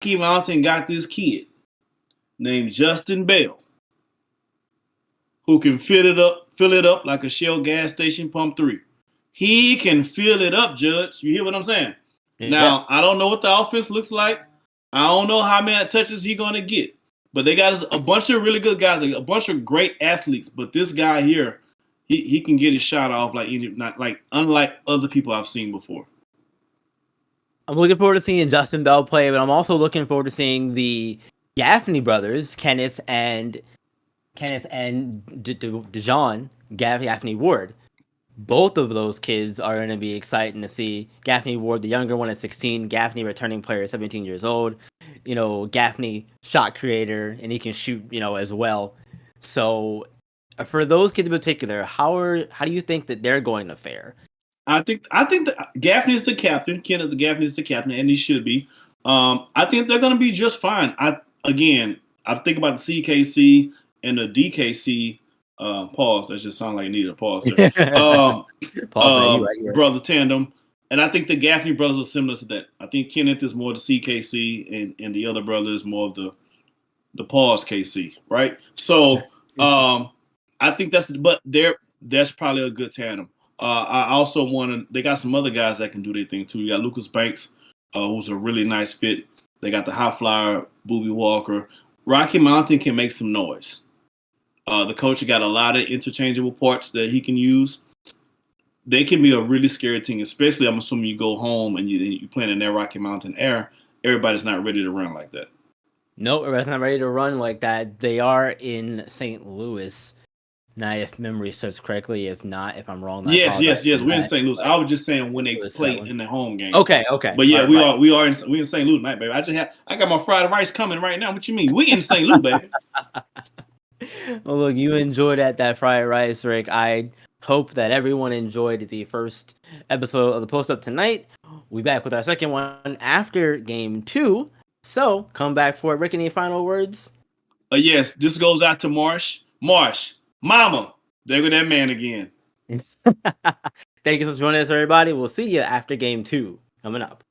Mountain got this kid named Justin Bell who can fill it up like a Shell gas station pump 3. He can fill it up, Judge. You hear what I'm saying? Yeah. Now, I don't know what the offense looks like. I don't know how many touches he's going to get. But they got a bunch of really good guys, a bunch of great athletes. But this guy here, he can get his shot off unlike other people I've seen before. I'm looking forward to seeing Justin Bell play, but I'm also looking forward to seeing the Gaffney brothers, Kenneth and Dejon Gaffney Ward. Both of those kids are going to be exciting to see. Gaffney Ward, the younger one at 16, Gaffney returning player at 17 years old. Gaffney shot creator, and he can shoot, as well. So for those kids in particular, how do you think that they're going to fare? I think that Gaffney is the captain. Kenneth Gaffney is the captain, and he should be. I think they're going to be just fine. I think about the CKC and the DKC. Pause. That just sounds like it needed a pause there. Brother tandem. And I think the Gaffney brothers are similar to that. I think Kenneth is more the CKC and the other brother is more of the pause KC, right? So I think that's probably a good tandem. I also they got some other guys that can do their thing too. You got Lucas Banks, who's a really nice fit. They got the high flyer, Boobie Walker. Rocky Mountain can make some noise. The coach got a lot of interchangeable parts that he can use. They can be a really scary team, especially I'm assuming you go home and you playing in that Rocky Mountain air. Everybody's not ready to run like that. No, everybody's not ready to run like that. They are in St. Louis. Now, if memory serves correctly, if not, if I'm wrong. Yes. We're in St. Louis. I was just saying when they play in the home game. Okay. But yeah, we're in St. Louis tonight, baby. I got my fried rice coming right now. What you mean? We in St. Louis, baby. Well, look, you enjoyed that fried rice, Rick. I hope that everyone enjoyed the first episode of the Post Up tonight. We'll be back with our second one after game 2. So come back for it. Rick, any final words? Yes, this goes out to Marsh. Marsh, mama, there go that man again. Thank you for joining us, everybody. We'll see you after game 2 coming up.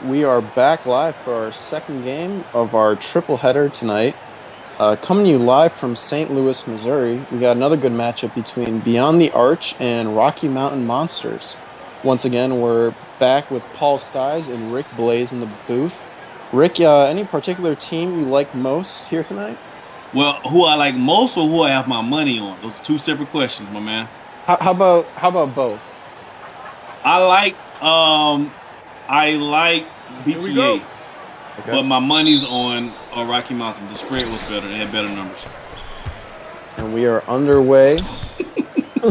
we are back live for our second game of our triple header tonight. Coming to you live from St. Louis, Missouri, we got another good matchup between Beyond the Arch and Rocky Mountain Monsters. Once again, we're back with Paul Stiles and Rick Blaze in the booth. Rick, any particular team you like most here tonight? Well, who I like most or who I have my money on? Those are two separate questions, my man. How about both? I like BTA, okay. but my money's on Rocky Mountain. The spread was better; they had better numbers. And we are underway. We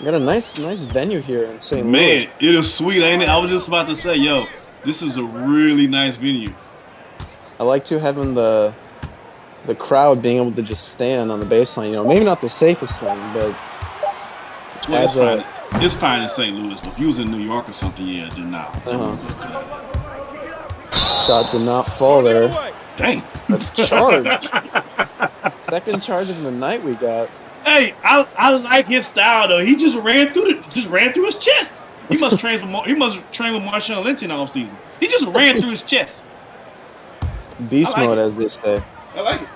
got a nice venue here in St. Louis. Man, it is sweet, ain't it? I was just about to say, yo, this is a really nice venue. I like to having the crowd being able to just stand on the baseline. You know, maybe not the safest thing, but well, it's fine in St. Louis, but if you was in New York or something, yeah, then nah. Shot did not fall there. Dang. A charge. Second charge of the night we got. Hey, I like his style though. He just ran through his chest. He must train with Marshawn Lynch in the offseason. He just ran through his chest. Beast mode, as they say. I like it.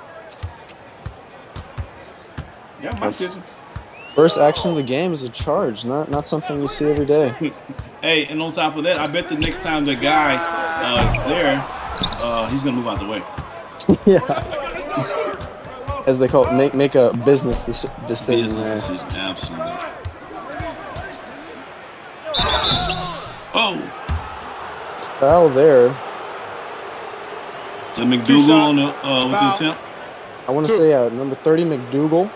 Yeah, my attention. First action of the game is a charge, not something you see every day. Hey, and on top of that, I bet the next time the guy is there, he's gonna move out the way. Yeah. As they call it, make a business decision. Absolutely. Oh. Foul there. So McDougal on the with the attempt. I want to say number 30 McDougal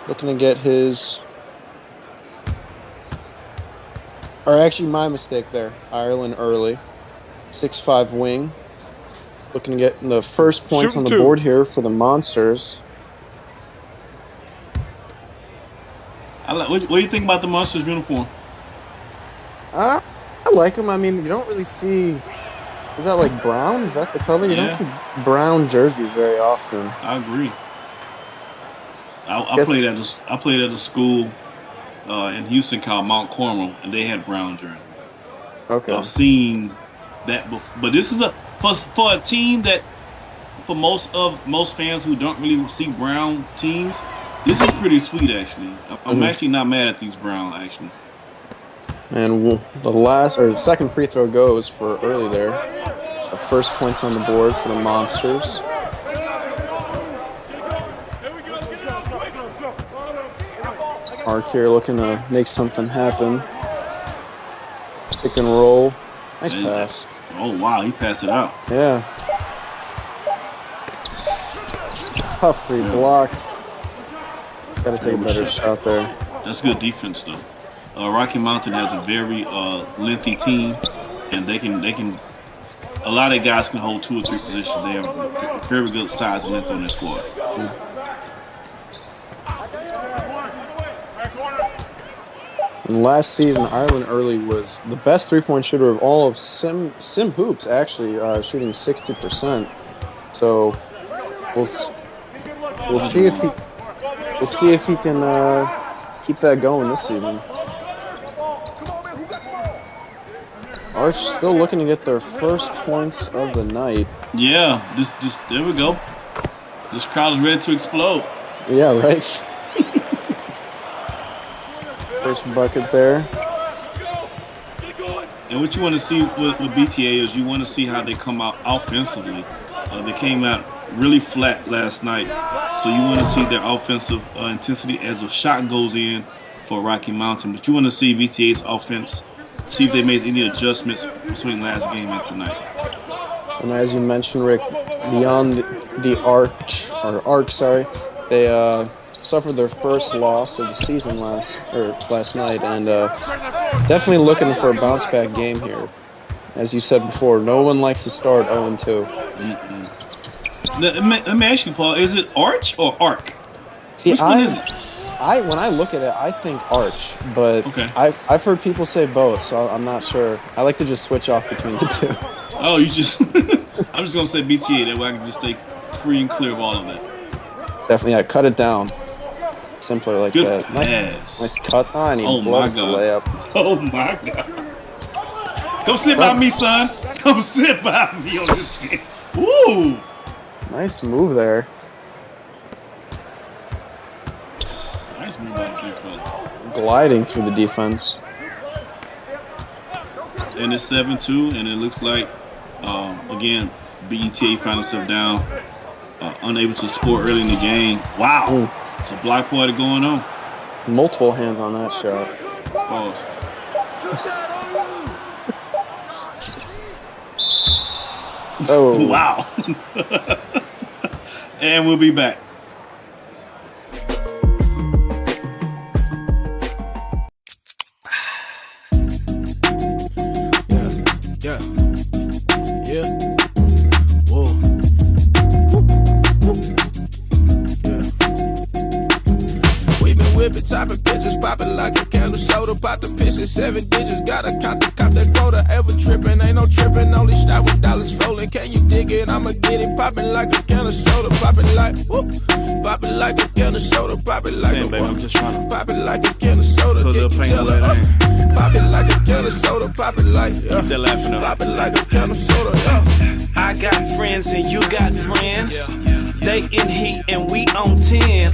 looking to get his. Or actually, my mistake there. Ireland early, 6'5" wing. Looking to get the first points on the board here for the Monsters. What do you think about the Monsters uniform? I like them. I mean, you don't really see. Is that like brown? Is that the color? You don't see brown jerseys very often. I agree. I played at a school in Houston called Mount Carmel, and they had brown jerseys. Okay. I've seen that before, but this is for a team that for most fans who don't really see brown teams, this is pretty sweet actually. I'm actually not mad at these brown actually. And the second free throw goes for early there. The first points on the board for the Monsters. Mark here looking to make something happen. Pick and roll. Nice pass. Oh, wow. He passed it out. Yeah. Tough free blocked. Got to take a better shot there. That's good defense, though. Rocky Mountain has a very lengthy team, and they can. A lot of guys can hold 2 or 3 positions. They have very good size and length on their squad. And last season, Ireland Early was the best three-point shooter of all of Sim Hoops, actually, shooting 60%. So we'll see if he can keep that going this season. Arch still looking to get their first points of the night. Yeah, there we go. This crowd is ready to explode. Yeah, right. First bucket there. And what you want to see with BTA is you want to see how they come out offensively. They came out really flat last night, so you want to see their offensive intensity as a shot goes in for Rocky Mountain. But you want to see BTA's offense, see if they made any adjustments between last game and tonight. And as you mentioned, Rick, Beyond the Arch, they suffered their first loss of the season last night, and definitely looking for a bounce back game here. As you said before, no one likes to start 0-2. Let me ask you, Paul, is it Arch or Arc? See, which one is it? When I look at it, I think Arch, but okay. I've heard people say both, so I'm not sure. I like to just switch off between the two. Oh, you just I'm just gonna say BTA, that way I can just stay free and clear of all of that. Definitely, yeah, cut it down. Simpler like Good that. pass. Nice cut. And he blows the layup. Oh my god. Come sit by me, son. Come sit by me on this bench. Woo! Nice move there. Nice move by the big fella. Gliding through the defense. And it's 7-2, and it looks like, again, BETA found himself down, unable to score early in the game. Wow. It's a block party going on. Multiple hands on that shot. Pause. Oh. Wow. And we'll be back. Yeah. Whoa. Yeah. We been whipping, topping bitches, popping like a candle soda, pop the pishes, 7 digits, gotta count that quota. Ever tripping, ain't no tripping, only stop with dollars rolling. Can you dig it? I'ma get it, popping like a candle soda, popping like whoop, popping like a candle soda, popping like a baby, I'm just trying to popping like a candle soda. Can you tell her? Popping like a candle soda, popping like keep that laughing up. popping like a candle soda. I got friends and you got friends. They in heat and we on 10.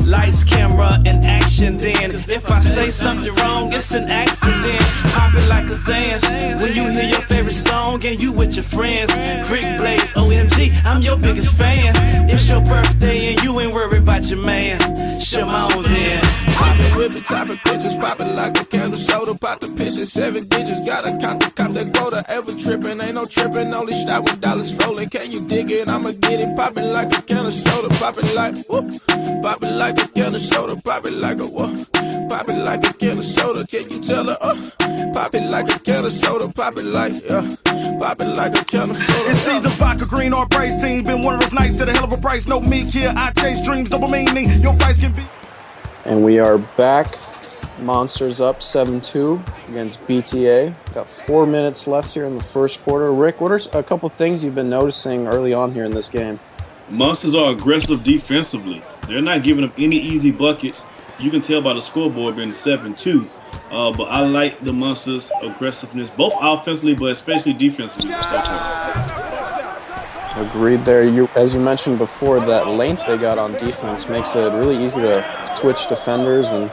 Lights, camera, and action then. If I say something wrong, it's an accident. Popping like a Zans when you hear your favorite song and you with your friends. Brick Blaze, OMG, I'm your biggest fan. It's your birthday and you ain't worried about your man. Shimon then. Popping, whipping, topping pictures, popping like a candle soda. Pop the pishes, 7 digits, gotta count that quota. Ever tripping, ain't no tripping, only stop with dollars rolling. Can you dig it? I'ma get it. Popping like a candle soda, popping like whoop, popping like a candle soda, popping like a whoop, popping like a candle soda. Can you tell her? Popping like a candle soda, popping like popping like a candle soda. It's either vodka, green, or praise team. Been one of those nights at a hell of a price. No meek here, I chase dreams, double meaning. Your fights can be. And we are back. Monsters up 7-2 against BTA. Got 4 minutes left here in the first quarter. Rick, what are a couple things you've been noticing early on here in this game? Monsters are aggressive defensively. They're not giving up any easy buckets. You can tell by the scoreboard being 7-2. But I like the Monsters' aggressiveness, both offensively, but especially defensively. Agreed there. As you mentioned before, that length they got on defense makes it really easy to switch defenders and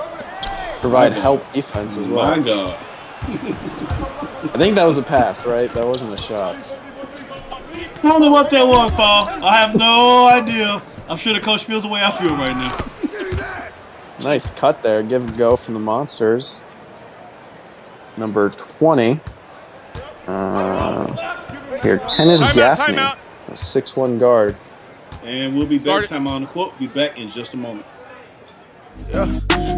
provide help defense as well. My God. I think that was a pass, right? That wasn't a shot. I don't know what that was, Paul. I have no idea. I'm sure the coach feels the way I feel right now. Nice cut there. Give a go from the Monsters. Number 20. Here, Kenneth Gaffney, a 6'1" guard. And we'll be back. Time on the quote. Be back in just a moment. Yeah,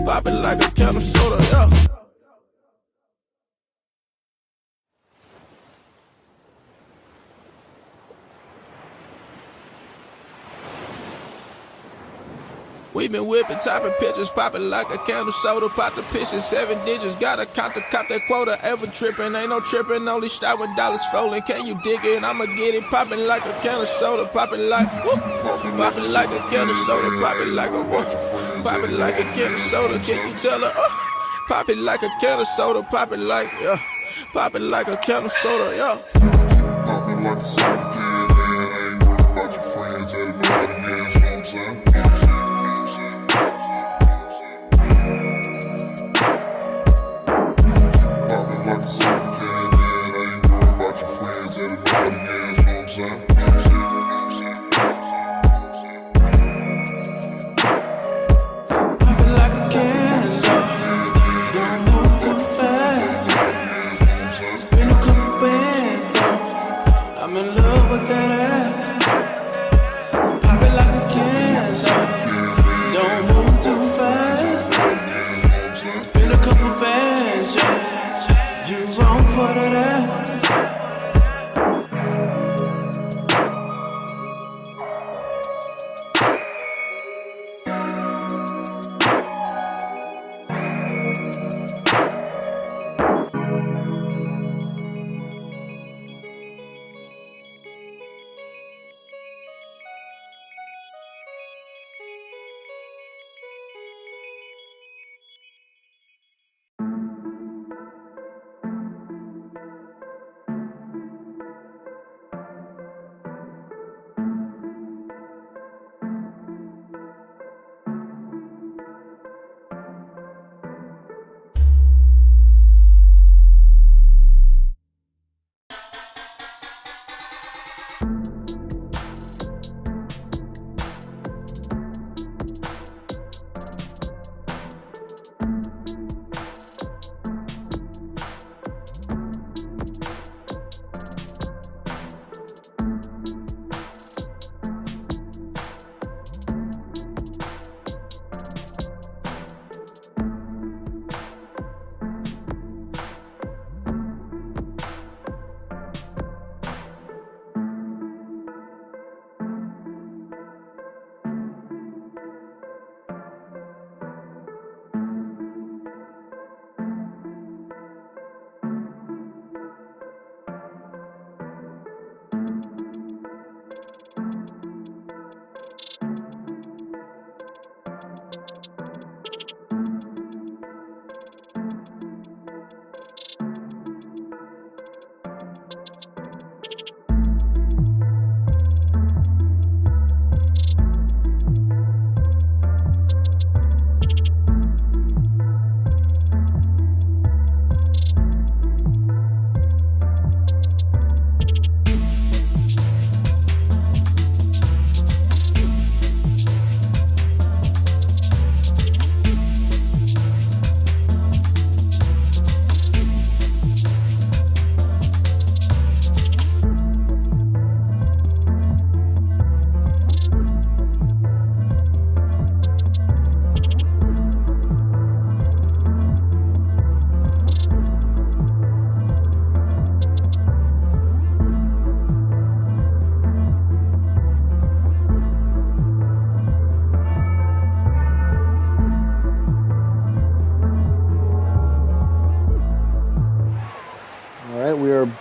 popping like a candle soda. Yeah. We been whipping, topping pictures, popping like a candle soda, pop the pishes, 7 digits, gotta count that quota. Ever tripping, ain't no tripping, only start with dollars rolling. Can you dig it? I'ma get it, popping like a candle soda, popping like whoop, popping like a candle soda, popping like a whoop, popping like a candle soda. Can you tell her? Popping like a candle soda, popping like popping like a candle soda, yeah. Popping like a soda, man, ain't worried about your friends, everybody, man, you know what I'm saying?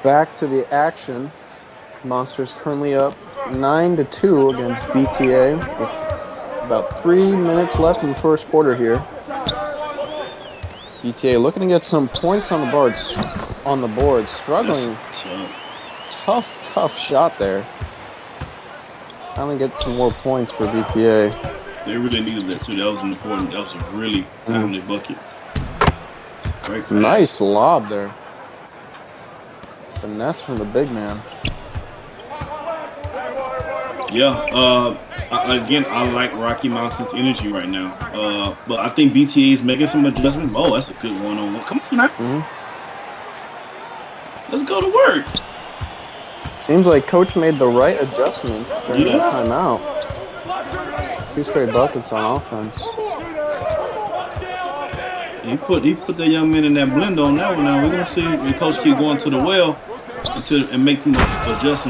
back to the action. Monsters currently up 9-2 against BTA with about 3 minutes left in the first quarter here. BTA looking to get some points on the board. Struggling. Tough shot there. Finally get some more points for BTA. They really needed that too. That was important. That was a really timely bucket. Great pass. Nice lob there. Finesse from the big man. Yeah. I like Rocky Mountain's energy right now. But I think BTA is making some adjustments. Oh, that's a good one-on-one. Come on now. Let's go to work. Seems like coach made the right adjustments during that timeout. 2 straight buckets on offense. He put that young man in that blender on that one. Now we're gonna see the coach keep going to the well and make them adjust.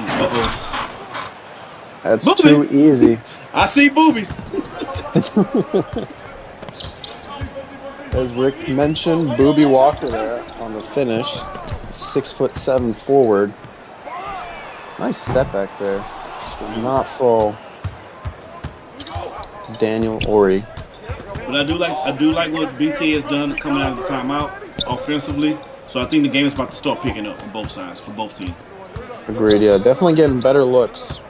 That's Booby. too easy. I see boobies. As Rick mentioned, Booby Walker there on the finish. 6'7" forward. Nice step back there. Does not fall. Daniel Ori. But I do like what BT has done coming out of the timeout offensively. So I think the game is about to start picking up on both sides for both teams. Agreed. Yeah, definitely getting better looks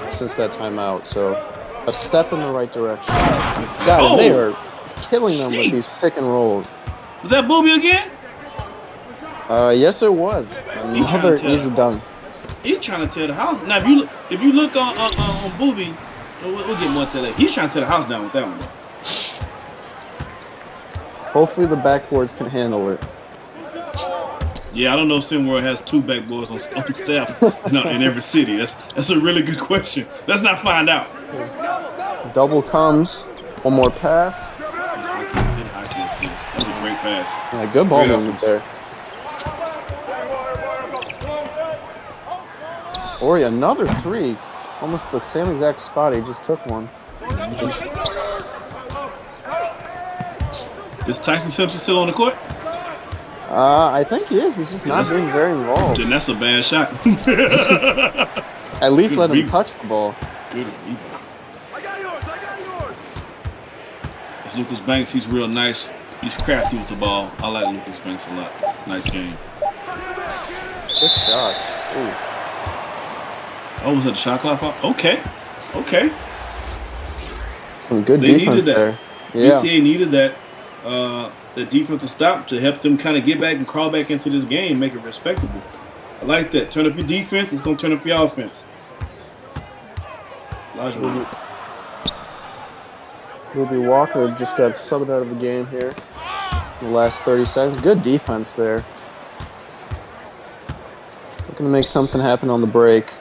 since that timeout. So a step in the right direction. God, they are killing them with these pick and rolls. Was that Booby again? Yes, it was. Another easy dunk. He's trying to tear the house. Now, if you look on Booby, we'll get more to that. He's trying to tear the house down with that one. Hopefully the backboards can handle it. Yeah, I don't know if SWH has 2 backboards on staff in every city. That's a really good question. Let's not find out. Double comes. One more pass. Good hockey assist. That was a great pass. Yeah, good ball movement there. Ori, another 3. Almost the same exact spot. He just took one. Is Tyson Simpson still on the court? I think he is. He's just not being very involved. Then that's a bad shot. At least let him touch the ball. Good. It's Lucas Banks. He's real nice. He's crafty with the ball. I like Lucas Banks a lot. Nice game. Good shot. Ooh. Oh, was that the shot clock? Okay. Some good defense there. Yeah. BTA needed that the defensive stop to help them kind of get back and crawl back into this game, make it respectable. I like that. Turn up your defense. It's going to turn up your offense. Ruby Walker just got subbed out of the game here in the last 30 seconds. Good defense there. Looking to make something happen on the break.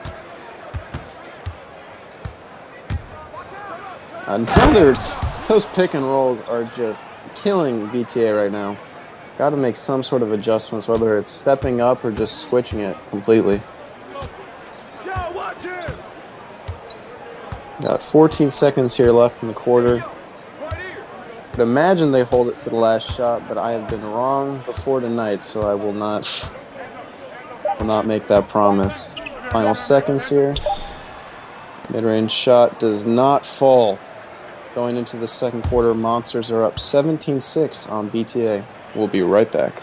Those pick and rolls are just killing BTA right now. Got to make some sort of adjustments, whether it's stepping up or just switching it completely. Got 14 seconds here left in the quarter. I'd imagine they hold it for the last shot, but I have been wrong before tonight, so I will not make that promise. Final seconds here. Mid-range shot does not fall. Going into the second quarter, Monsters are up 17-6 on BTA. We'll be right back.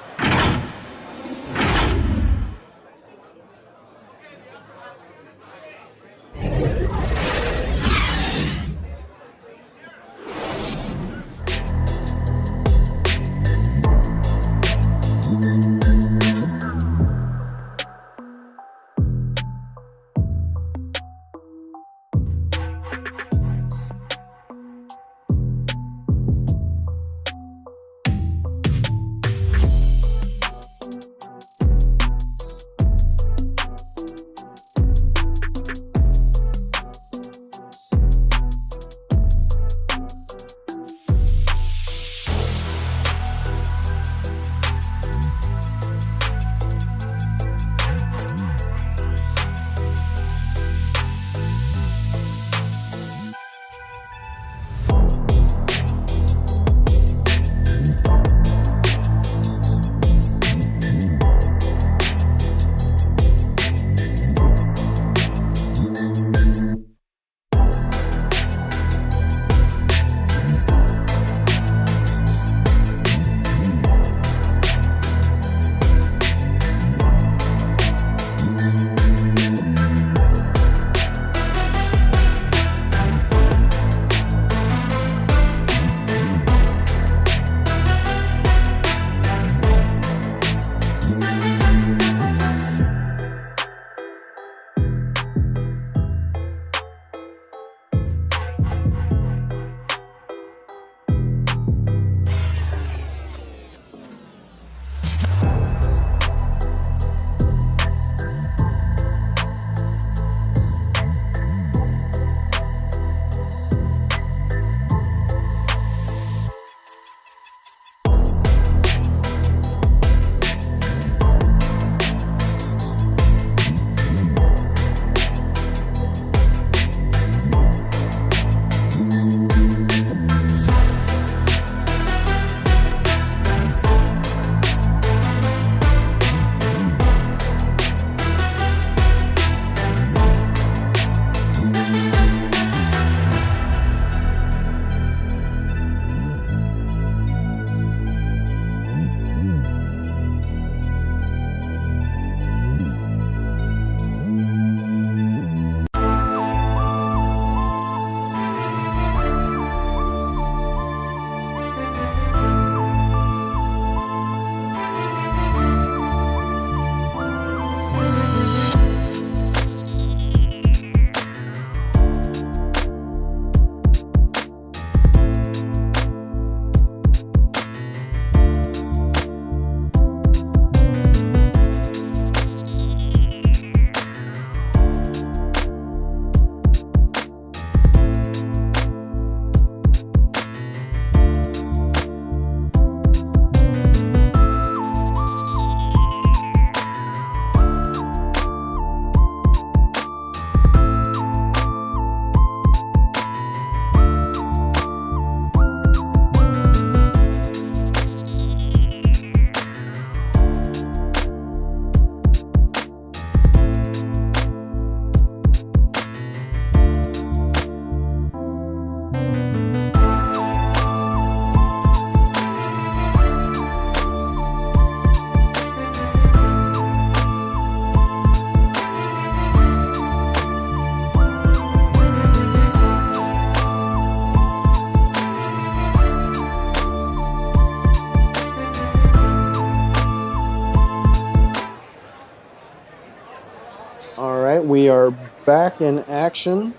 All right, we are back in action.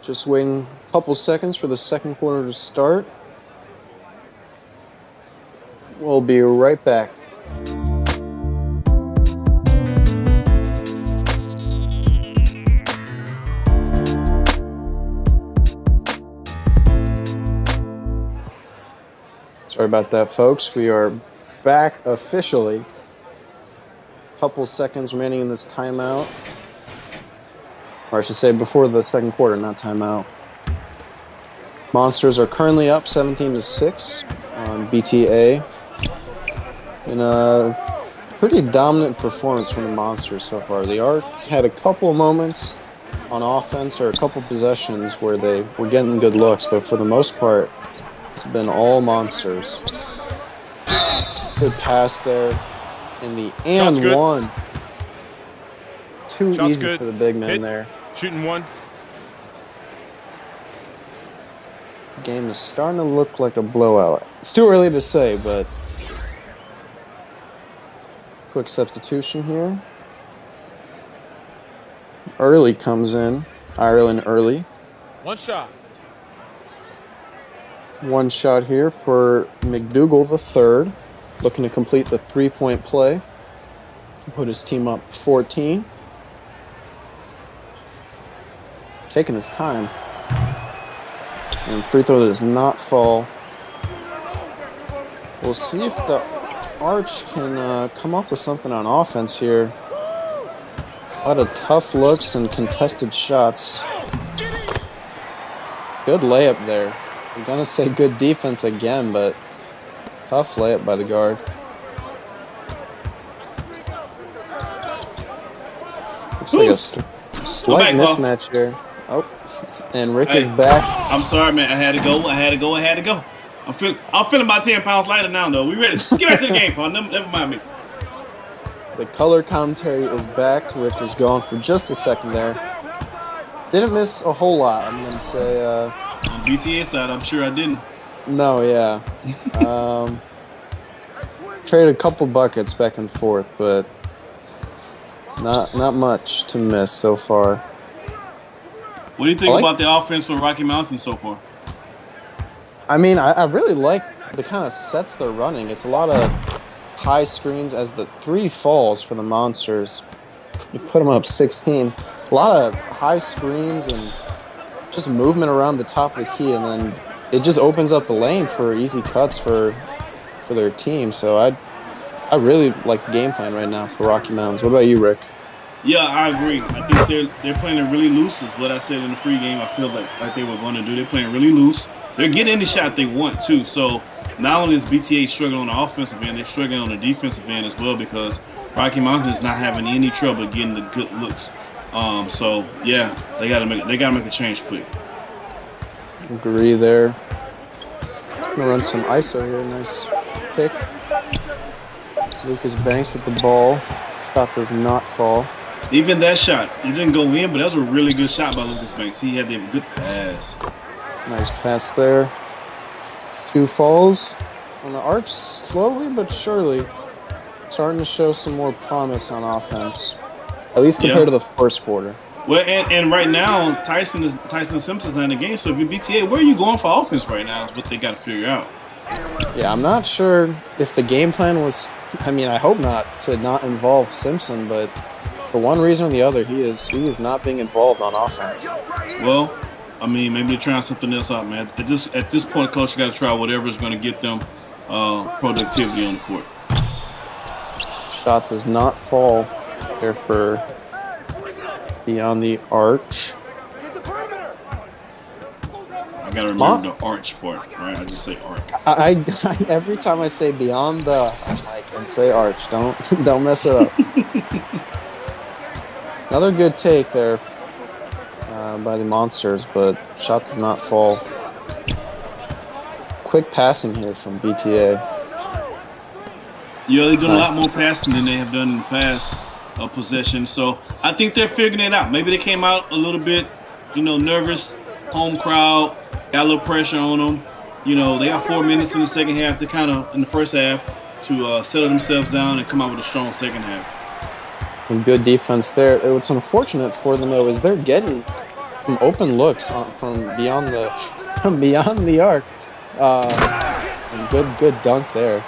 Just waiting a couple seconds for the second quarter to start. We'll be right back. Sorry about that, folks. We are back officially. Couple seconds remaining in this timeout. Or I should say before the second quarter, not timeout. Monsters are currently up 17-6 on BTA. In a pretty dominant performance from the Monsters so far. The Arc had a couple moments on offense or a couple possessions where they were getting good looks, but for the most part, it's been all Monsters. Good pass there in the and one. Too Shot's easy good. for the big man Hit. there. Shooting one. The game is starting to look like a blowout. It's too early to say, but quick substitution here. Early comes in. Ireland early. One shot. One shot here for McDougal III, looking to complete the three-point play. Put his team up 14. Taking his time. And free throw does not fall. We'll see if the Arch can come up with something on offense here. A lot of tough looks and contested shots. Good layup there. I'm going to say good defense again, but tough layup by the guard. Looks like a slight mismatch here. Oh, and Rick is back. I'm sorry, man. I had to go. I'm feeling about 10 pounds lighter now, though. We ready? Get back to the game, Paul. Never mind me. The color commentary is back. Rick was gone for just a second there. Didn't miss a whole lot, I'm going to say. On BTA side, I'm sure I didn't. No, yeah. Traded a couple buckets back and forth, but not much to miss so far. What do you think about the offense for Rocky Mountain so far? I mean, I really like the kind of sets they're running. It's a lot of high screens as the three falls for the Monsters. You put them up 16. A lot of high screens and just movement around the top of the key, and then it just opens up the lane for easy cuts for their team. So I really like the game plan right now for Rocky Mountains. What about you, Rick? Yeah, I agree. I think they're playing it really loose is what I said in the pregame. I feel like they were going to do. They're playing really loose. They're getting any shot they want, too. So not only is BTA struggling on the offensive end, they're struggling on the defensive end as well because Rocky Mountain is not having any trouble getting the good looks. So yeah, they gotta make a change quick. Agree there. Gonna run some ISO here. Nice pick. Lucas Banks with the ball. Shot does not fall. Even that shot, it didn't go in, but that was a really good shot by Lucas Banks. He had the good pass. Nice pass there. 2 falls. On the Arch, slowly but surely, starting to show some more promise on offense. At least compared to the first quarter. Well, and right now, Tyson Simpson's not in the game. So if you're BTA, where are you going for offense right now is what they got to figure out. Yeah, I'm not sure if the game plan was, I mean, I hope not, to not involve Simpson, but for one reason or the other, he is not being involved on offense. Well, I mean, maybe they're trying something else out, man. At this point, coach, you got to try whatever is going to get them productivity on the court. Shot does not fall there for Beyond the Arch. I gotta remember the arch part, right? I just say arc. I every time I say Beyond the, I'm like, and say Arch. Don't mess it up. Another good take there by the Monsters, but shot does not fall. Quick passing here from BTA. Yeah, they've done a lot more passing than they have done in the past possession. So I think they're figuring it out. Maybe they came out a little bit, nervous, home crowd, got a little pressure on them. They got 4 minutes in the second half in the first half to settle themselves down and come out with a strong second half. And good defense there. What's unfortunate for them though is they're getting some open looks from beyond the arc. And good dunk there.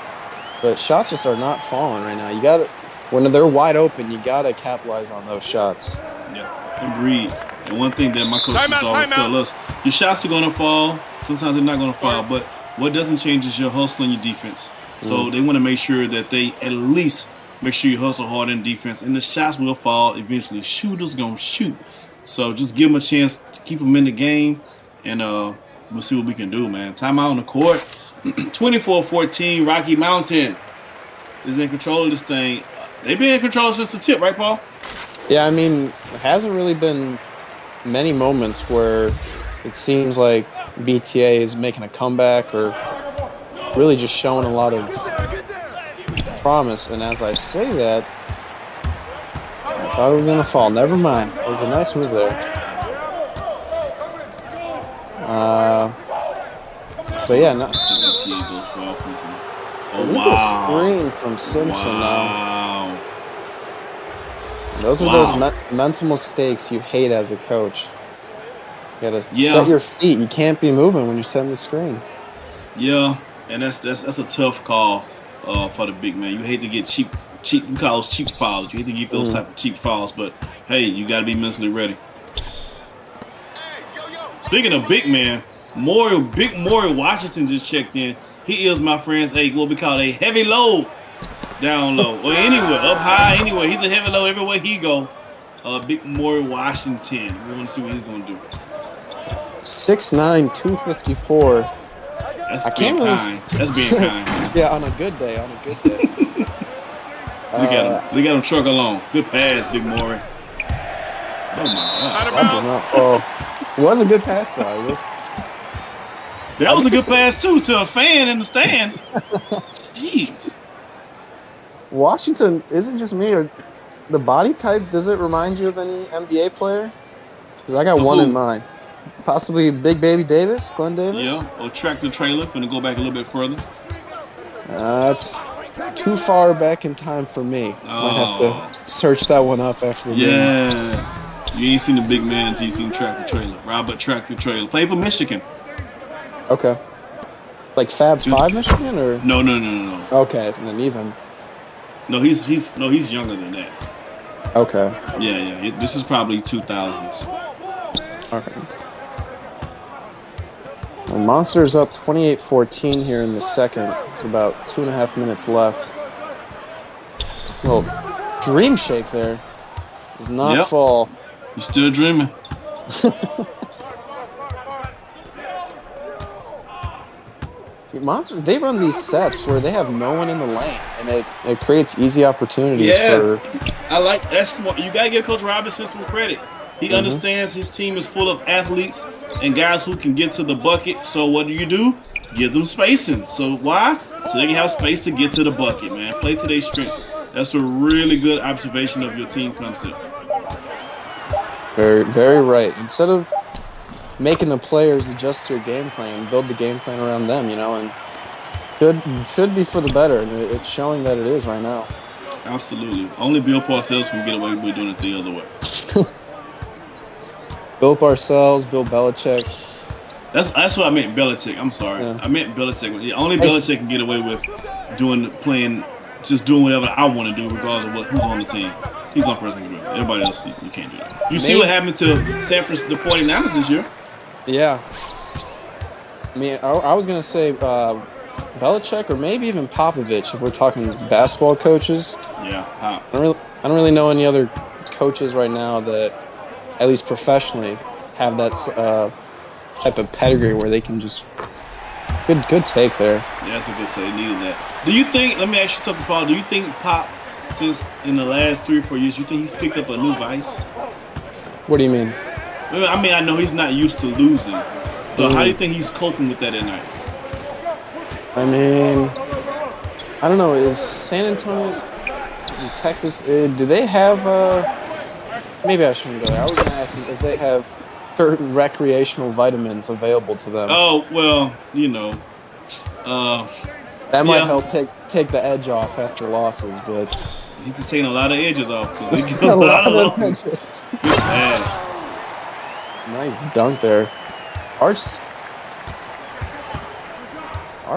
But shots just are not falling right now. You got to, when they're wide open, you got to capitalize on those shots. Yeah, agreed. And one thing that my coaches always tell us, your shots are going to fall. Sometimes they're not going to fall. But what doesn't change is your hustle and your defense. So they want to make sure that they at least make sure you hustle hard in defense. And the shots will fall eventually. Shooters going to shoot. So just give them a chance to keep them in the game. And we'll see what we can do, man. Timeout on the court. 24-14, Rocky Mountain is in control of this thing. They've been in control since the tip, right, Paul? Yeah, I mean, there hasn't really been many moments where it seems like BTA is making a comeback or really just showing a lot of promise. And as I say that, I thought it was going to fall. Never mind. It was a nice move there. But yeah, no. Oh, wow. A screen from Simpson now. Those are those mental mistakes you hate as a coach. You gotta set your feet. You can't be moving when you're setting the screen. Yeah, and that's a tough call for the big man. You hate to get cheap. You call those cheap fouls. You hate to get those type of cheap fouls, but hey, you gotta be mentally ready. Speaking of big man, Big Maury Washington just checked in. He is, my friends, what we call a heavy load down low. Or anywhere, up high, anywhere. He's a heavy load everywhere he go. Big Maury Washington. We want to see what he's going to do. 6'9", 254. That's being kind. That's being kind. Yeah, on a good day. Look at him truck along. Good pass, Big Maury. Oh, my gosh. Wasn't a good pass, though. That was a good pass, too, to a fan in the stands. Jeez. Washington isn't just me. Or the body type, does it remind you of any NBA player? Because I got one in mind. Possibly Big Baby Davis, Glenn Davis? Yeah, or Tractor Trailer. Going to go back a little bit further. That's too far back in time for me. Might have to search that one up after the game. Yeah. You ain't seen the big man until you seen Tractor Trailer. Robert Tractor Trailer. Played for Michigan. Okay. Like Fab 5 Michigan or No. Okay, then even. No, he's younger than that. Okay. Yeah. This is probably 2000s. Okay. Well, Monsters up 28-14 here in the second. With about 2.5 minutes left. Well, dream shake there. Does not fall. You're still dreaming. See, Monsters, they run these sets where they have no one in the lane, and it creates easy opportunities for... I like that's smart. You got to give Coach Robinson some credit. He understands his team is full of athletes and guys who can get to the bucket. So what do? Give them spacing. So why? So they can have space to get to the bucket, man. Play to their strengths. That's a really good observation of your team concept. Very, very right. Instead of making the players adjust their game plan, build the game plan around them, and should be for the better. And it's showing that it is right now. Absolutely. Only Bill Parcells can get away with doing it the other way. Bill Parcells, Bill Belichick. That's what I meant, Belichick. I'm sorry. Yeah. I meant Belichick. Yeah, only Belichick can get away with doing whatever I want to do, regardless of who's on the team. He's on person. Everybody else, you can't do that. You see what happened to San Francisco, the 49ers this year? Yeah. I mean, I was going to say Belichick or maybe even Popovich if we're talking basketball coaches. Yeah, Pop. I don't really know any other coaches right now that, at least professionally, have that type of pedigree where they can just... Good take there. Yeah, that's a good take. Needed that. Do you think, let me ask you something, Paul. Do you think Pop, since in the last 3 or 4 years, you think he's picked up a new vice? What do you mean? I mean, I know he's not used to losing. So how do you think he's coping with that at night? I mean, I don't know. Is San Antonio, Texas, do they have... maybe I shouldn't go there. I was going to ask if they have certain recreational vitamins available to them. Oh, well, that might help take the edge off after losses, but... He's taking a lot of edges off because they get A a lot of lot of losses. edges. Good pass. Nice dunk there. Arch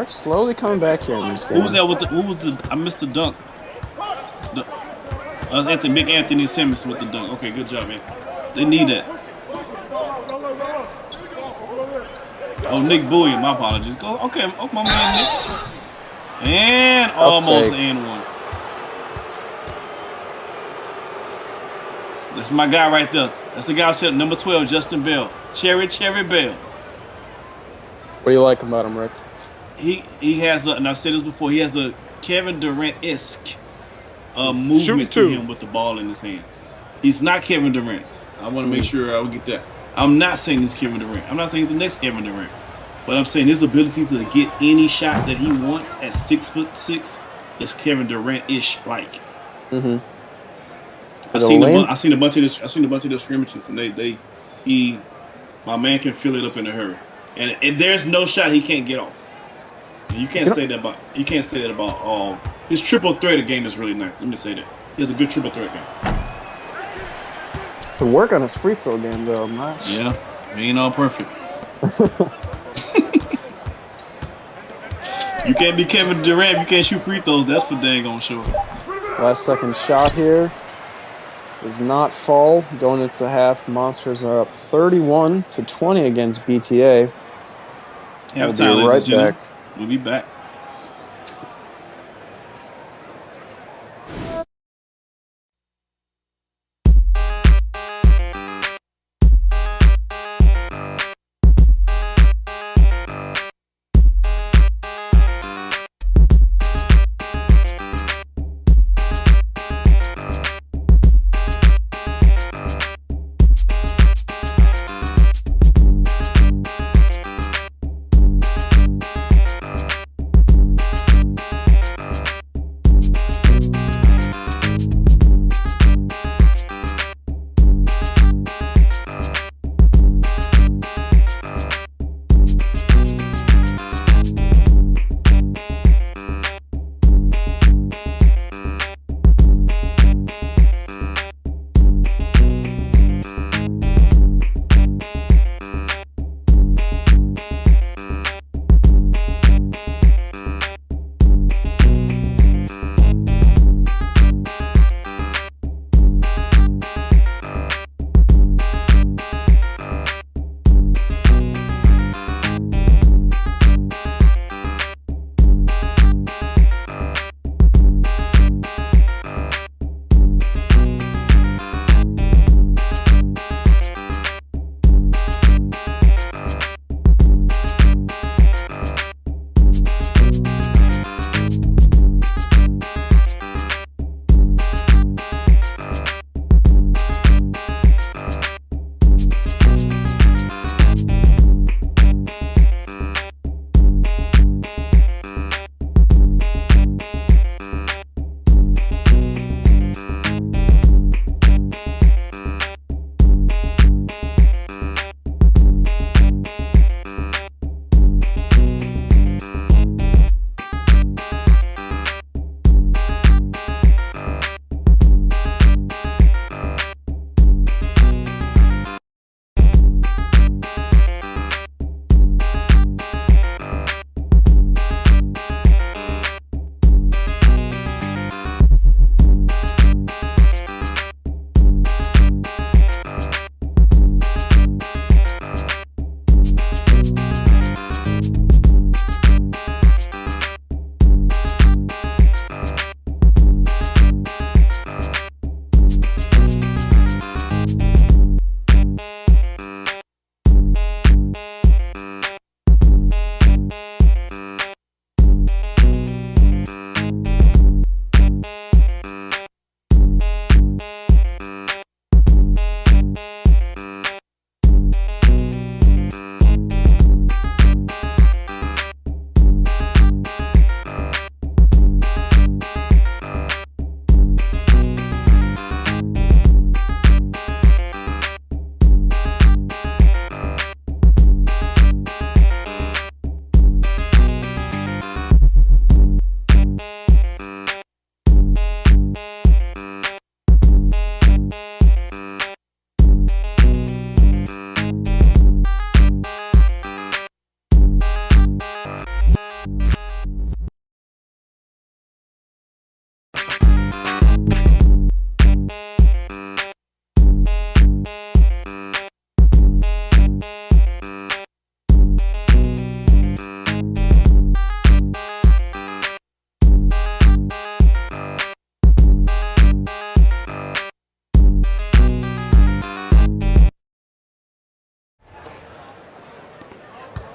slowly coming back here in this game. Who was that with the? Who was the? I missed the dunk. Big Anthony Simmons with the dunk. Okay, good job, man. They need that. Oh, Nick Bouye, my apologies. Go, okay, oh, my man Nick. And almost and one. That's my guy right there. That's the guy who said number 12, Justin Bell. Cherry Bell. What do you like about him, Rick? He has, and I've said this before, he has a Kevin Durant-esque movement to him with the ball in his hands. He's not Kevin Durant. I want to make sure I will get that. I'm not saying he's Kevin Durant. I'm not saying he's the next Kevin Durant. But I'm saying his ability to get any shot that he wants at 6'6" is Kevin Durant-ish like. Mm-hmm. I seen a bunch of their scrimmages, and my man can fill it up in a hurry. And there's no shot he can't get off. And you can't say that about all. His triple threat game is really nice. Let me say that. He has a good triple threat game. To work on his free throw game, though. Nice. Yeah, he ain't all perfect. You can't be Kevin Durant if you can't shoot free throws. That's for dang on sure. Last second shot here does not fall. Going into half, Monsters are up 31-20 against BTA. Halftime, we'll be right back. We'll be back.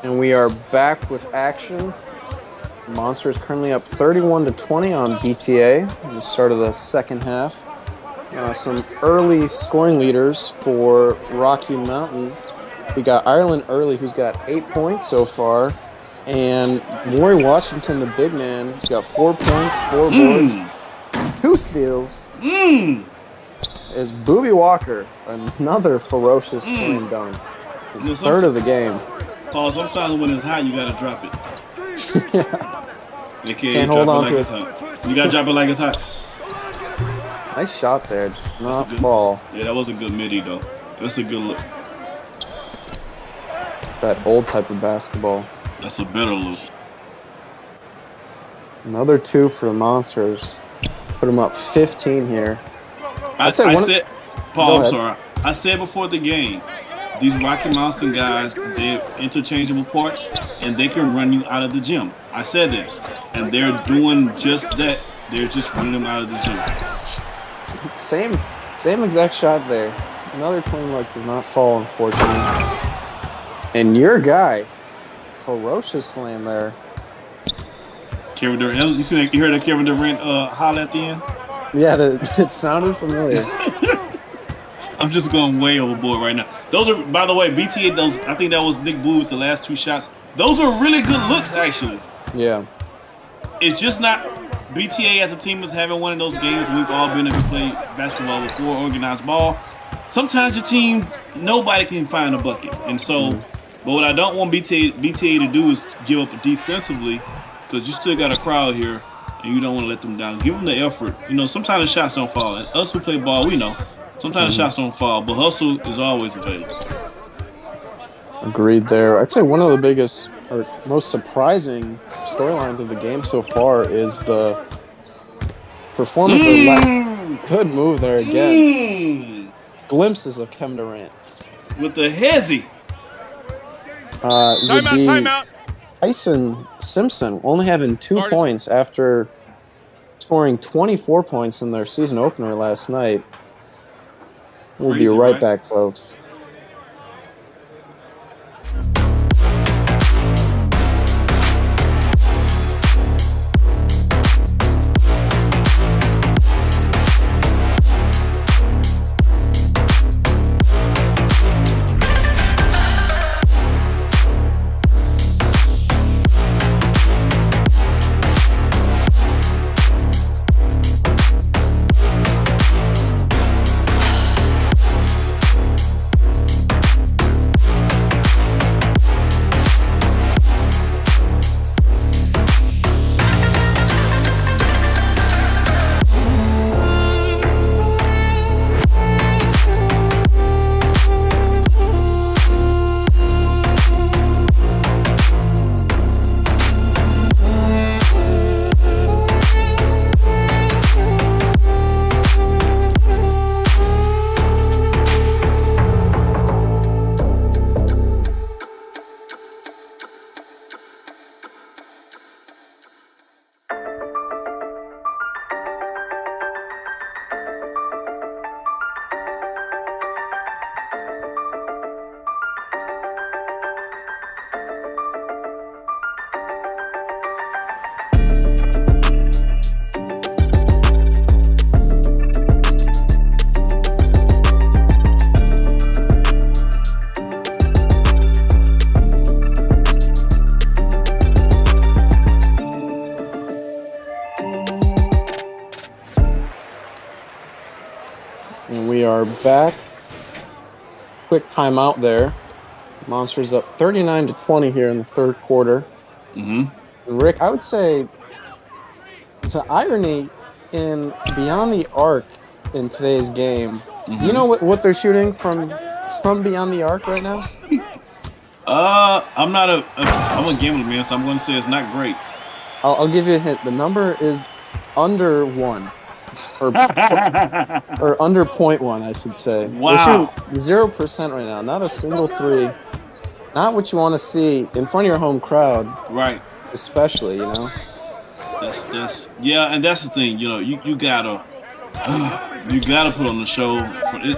And we are back with action. Monsters currently up 31-20 on BTA at the start of the second half. Some early scoring leaders for Rocky Mountain. We got Ireland Early, who's got 8 points so far. And Maury Washington, the big man, has got 4 points, 4 boards, 2 steals. Is Booby Walker, another ferocious slam dunk. His third of the game. Paul, sometimes when it's hot, you gotta drop it. Yeah. You Can't hold on to it. You gotta drop it like it's hot. Nice shot there. Does not fall. Yeah, that was a good midi, though. That's a good look. It's that old type of basketball. That's a better look. Another 2 for the Monsters. Put them up 15 here. Paul, I'm sorry. I said before the game, these Rocky Mountain guys, they're interchangeable parts, and they can run you out of the gym. I said that. And they're doing just that. They're just running them out of the gym. Same exact shot there. Another clean look does not fall, unfortunately. And your guy, ferocious slam there. Kevin Durant. You heard that Kevin Durant holler at the end? Yeah, it sounded familiar. I'm just going way overboard right now. Those are, by the way, BTA. I think that was Nick Boo with the last 2 shots. Those are really good looks, actually. Yeah. It's just not BTA as a team is having one of those games. We've all been able to play basketball before, organized ball. Sometimes your team, nobody can find a bucket, and so. But what I don't want BTA to do is give up defensively, because you still got a crowd here, and you don't want to let them down. Give them the effort. Sometimes the shots don't fall. And us who play ball, we know. Sometimes the shots don't fall, but hustle is always available. Agreed there. I'd say one of the biggest or most surprising storylines of the game so far is the performance of good move there again. Glimpses of Kevin Durant. With the hezzy. Timeout. Tyson Simpson only having 2 points after scoring 24 points in their season opener last night. We'll be right back, folks. are back. Quick timeout there. Monsters up 39-20 here in the third quarter. Mm-hmm. And Rick, I would say the irony in Beyond the Arc in today's game, you know what they're shooting from Beyond the Arc right now? I'm a gambler, man, so I'm going to say it's not great. I'll give you a hint. The number is under 1. Or under 0.1, I should say. Wow. They're shooting 0% right now. Not a single three. Not what you want to see in front of your home crowd. Right. Especially, you know. Yeah, and that's the thing. You know, you gotta put on the show.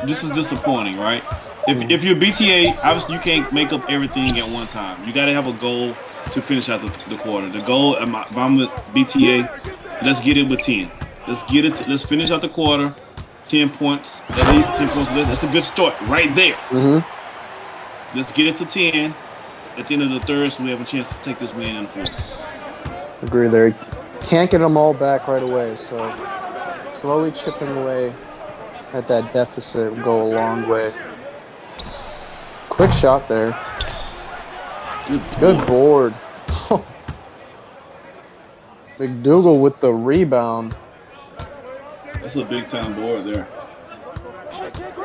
This is disappointing, right? If you're BTA, obviously you can't make up everything at one time. You got to have a goal to finish out the quarter. The goal, if I'm with BTA, let's get it with 10. Let's finish out the quarter. 10 points, at least 10 points. That's a good start right there. Mm-hmm. Let's get it to 10 at the end of the third, so we have a chance to take this win in the fourth. Agree there. Can't get them all back right away, so slowly chipping away at that deficit will go a long way. Quick shot there. Good board. McDougal with the rebound. That's a big time board there.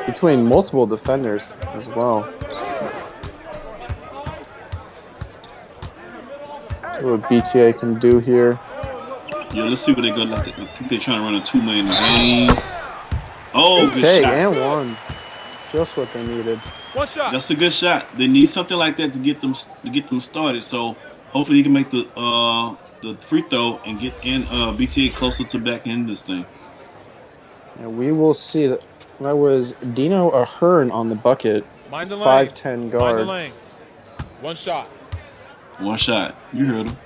Between multiple defenders as well. See what BTA can do here. Yeah, let's see what they go. I think they're trying to run a 2-man game. Oh, Big good take shot. and one. Just what they needed. One shot. That's a good shot. They need something like that to get them started. So hopefully he can make the free throw and get BTA closer to back in this thing. And we will see. That was Dino Ahern on the bucket. Mind the 5'10" Mind guard. the lanes. One shot. One shot. You heard him.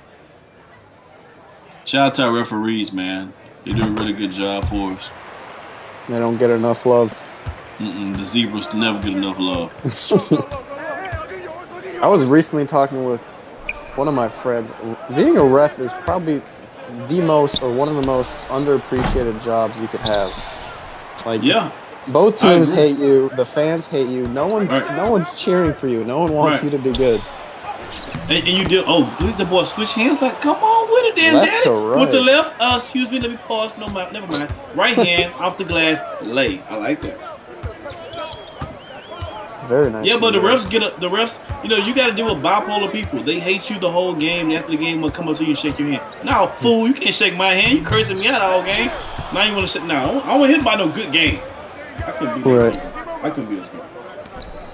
Shout out to our referees, man. They do a really good job for us. They don't get enough love. The Zebras never get enough love. I was recently talking with one of my friends. Being a ref is probably the most or one of the most underappreciated jobs you could have. Like, Yeah. both teams I agree. hate you. The fans hate you. No one's cheering for you. No one wants Right. you to do good. And you did. Oh, look at the boy switch hands. Like, come on with it, then, Left daddy. to right. With the left. Excuse me. Let me pause. No, never mind. Right hand off the glass. Lay. I like that. Very nice. Yeah, but the move. refs the refs. You know, you got to deal with bipolar people. They hate you the whole game. And after the game, they'll come up to you and shake your hand. No, fool, you can't shake my hand. You cursing me out all game. Now you want to shake? No, I don't want him by no good game. I couldn't be Right. I couldn't be this guy.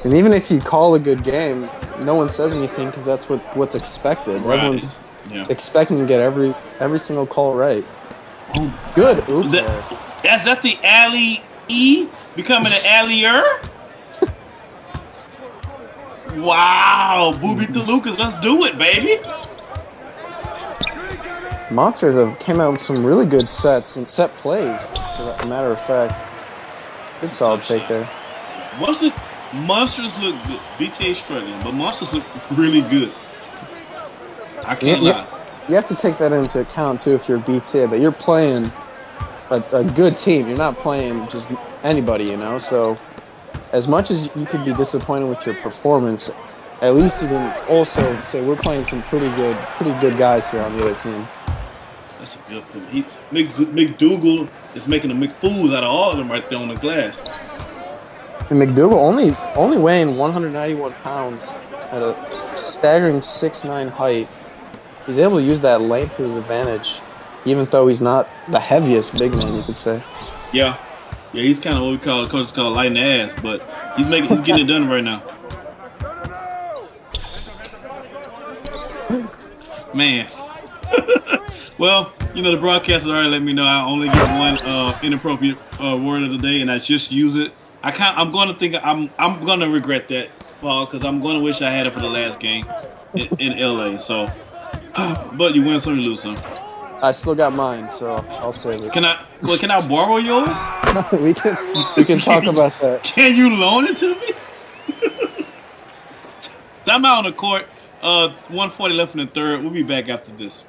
And even if you call a good game, no one says anything because that's what's expected. Right. Everyone's Yeah. expecting to get every single call right. Oh, Good. Oops. Is that the alley E becoming an alley-er? Wow, Booby to Lucas, let's do it, baby. Monsters have came out with some really good sets and set plays, for that matter of fact. Good solid take there. Monsters look good. BTA struggling, but Monsters look really good. I can't lie. You have to take that into account too if you're BTA, but you're playing a good team. You're not playing just anybody, you know. So as much as you could be disappointed with your performance, at least you can also say we're playing some pretty good guys here on the other team. That's a good point. McDougal is making a McFools out of all of them right there on the glass. And McDougal only weighing 191 pounds at a staggering 6'9" height. He's able to use that length to his advantage, even though he's not the heaviest big man, you could say. Yeah, he's kind of what we coaches call light in the ass, but he's getting it done right now. Man. Well, you know, the broadcasters already let me know I only get one inappropriate word of the day, and I just use it. I'm going to regret that, Paul, because I'm going to wish I had it for the last game in LA. So, but you win some, you lose some. I still got mine, so I'll save it. Can I borrow yours? we can talk about that. Can you loan it to me? I'm out on the court. 1:40 left in the third. We'll be back after this.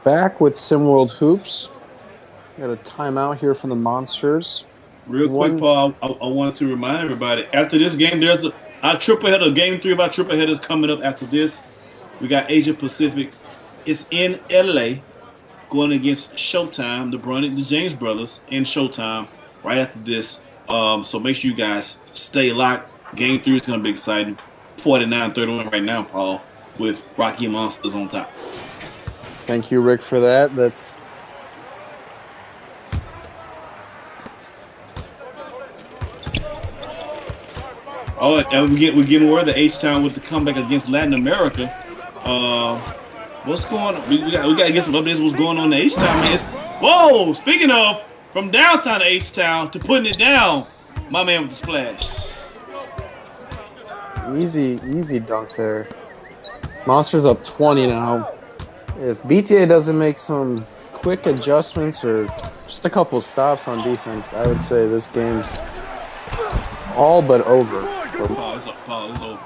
back with SimWorld Hoops. Got a timeout here from the Monsters. Real quick, Paul, I wanted to remind everybody, after this game, there's our triple header, game 3 of our triple headers coming up after this. We got Asia Pacific. It's in LA going against Showtime, the James brothers, in Showtime right after this. So make sure you guys stay locked. Game 3 is going to be exciting. 49-31 right now, Paul, with Rocky Monsters on top. Thank you, Rick, for that. That's Oh, and we're getting word that H-Town with the comeback against Latin America. What's going on? We got to get some updates. What's going on in H-Town, man? Whoa! Speaking of, from downtown to H-Town to putting it down, my man with the splash. easy dunk there. Monsters up 20 now. If BTA doesn't make some quick adjustments or just a couple of stops on defense, I would say this game's all but over. Paul, it's over.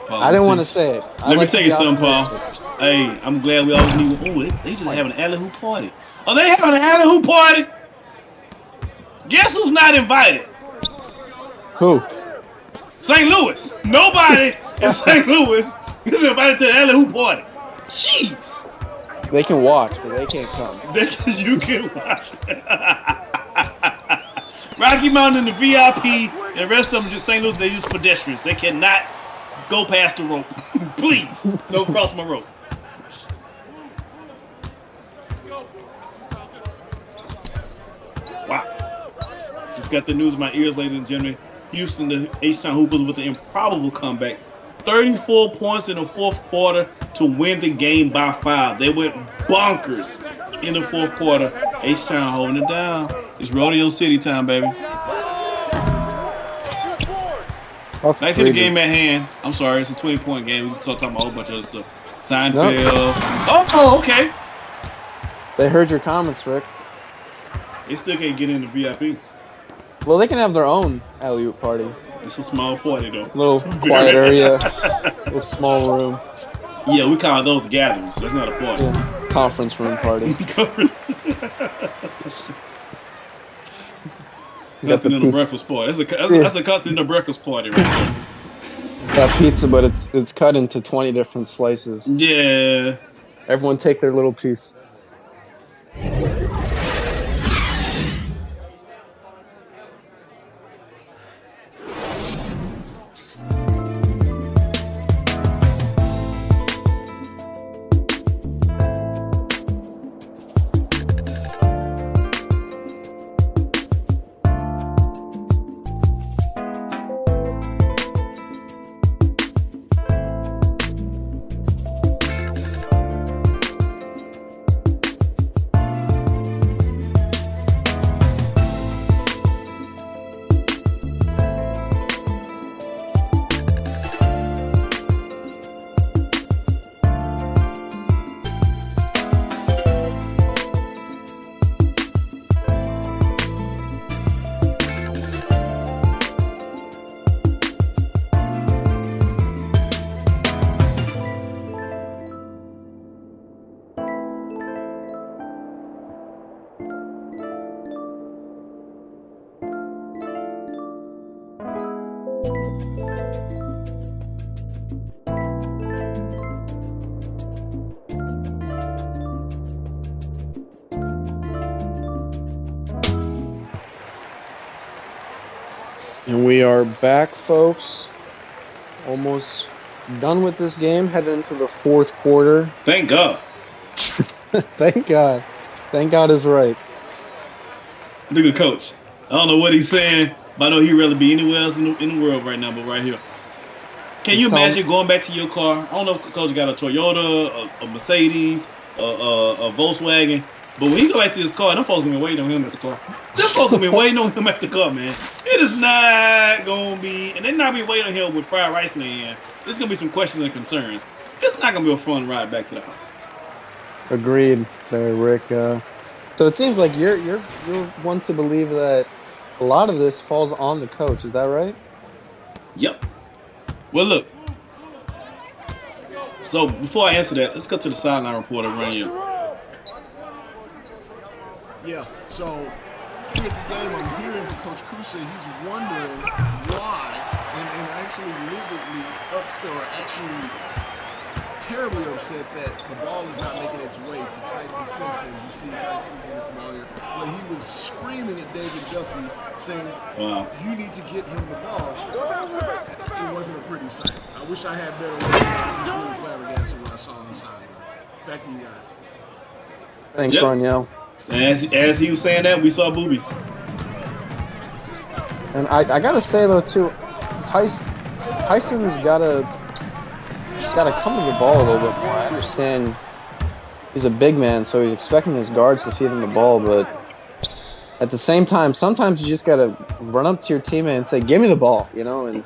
Paul, I didn't want to say it. Let me tell you something, Paul. Hey, I'm glad we always knew. Oh, they just having an alley-hoop party. Oh, they having an alley-hoop party? Guess who's not invited? Who? St. Louis. Nobody in St. Louis is invited to the alley-hoop party. Jeez. They can watch, but they can't come. You can watch. Rocky Mountain and the VIP, and the rest of them just St. Louis, they use pedestrians. They cannot go past the rope. Please, don't cross my rope. Wow. Just got the news in my ears, ladies and gentlemen. Houston, the H-Town Hoopers with an improbable comeback. 34 points in the fourth quarter to win the game by 5. They went bonkers in the fourth quarter. H-Town holding it down. It's Rodeo City time, baby. Back to the game at hand. I'm sorry, it's a 20-point game. We can start talking about a whole bunch of other stuff. Seinfeld. Nope. Oh, okay. They heard your comments, Rick. They still can't get in the VIP. Well, they can have their own alley-oop party. It's a small party, though. Little quiet area. Little small room. Yeah, we call those gatherings. That's not a party. Yeah. Conference room party. Nothing in a breakfast party. That's a continental breakfast party right there. Got pizza, but it's cut into 20 different slices. Yeah. Everyone take their little piece. And we are back, folks. Almost done with this game. Headed into the fourth quarter. Thank God. Thank God. Thank God is right. Look at Coach. I don't know what he's saying, but I know he'd rather be anywhere else in the world right now, but right here. Can you imagine going back to your car? I don't know if Coach got a Toyota, a Mercedes, a Volkswagen, but when he go back to his car, them folks gonna be waiting on him at the car. Them folks gonna be waiting on him at the car, man. It is not gonna be, and they're not be waiting on him with fried rice in their hand. There's gonna be some questions and concerns. It's not gonna be a fun ride back to the house. Agreed, there, Rick. So it seems like you're one to believe that a lot of this falls on the coach. Is that right? Yep. Well, look. So before I answer that, let's go to the sideline report and run you. So here at the game, I'm hearing from Coach Kusa, he's wondering why, and actually lividly upset, or actually terribly upset that the ball is not making its way to Tyson Simpson. You see Tyson Simpson is familiar, but he was screaming at David Duffy saying, you need to get him the ball. It wasn't a pretty sight. I wish I had better words. I was just really flabbergasted when I saw on the sidelines. Back to you guys. Thanks, Roniel. As he was saying that, we saw Booby. And I gotta say though too, Tyson's gotta come to the ball a little bit more. I understand he's a big man, so he's expecting his guards to feed him the ball, but at the same time, sometimes you just gotta run up to your teammate and say, "Give me the ball," and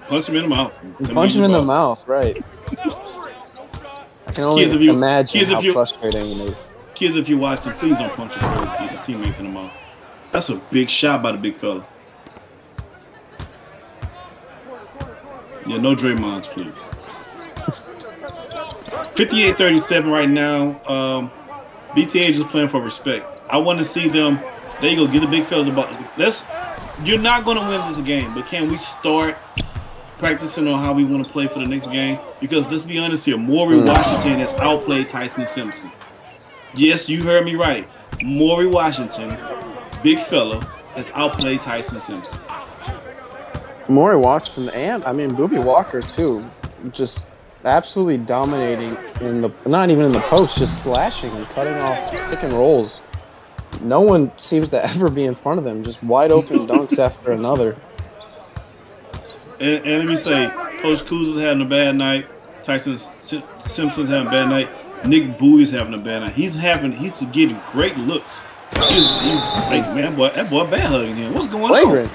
punch him in the mouth. Punch him in the mouth, right? I can only imagine how frustrating it is. Kids, if you're watching, please don't punch your teammates in the mouth. That's a big shot by the big fella. Yeah, no Draymonds, please. 58-37 right now. BTA is just playing for respect. I want to see them. There you go. Get the big fella the ball. You're not going to win this game, but can we start practicing on how we want to play for the next game? Because let's be honest here, Maury Washington has outplayed Tyson Simpson. Yes, you heard me right. Maury Washington, big fella, has outplayed Tyson Simpson. Maury Washington and Booby Walker too, just absolutely dominating not even in the post, just slashing and cutting off pick and rolls. No one seems to ever be in front of him, just wide open dunks after another. And let me say, Coach Kuz is having a bad night. Tyson Simpson's having a bad night. Nick Bowie's having a bad night. He's getting great looks. Man, that boy bad hugging him. What's going on?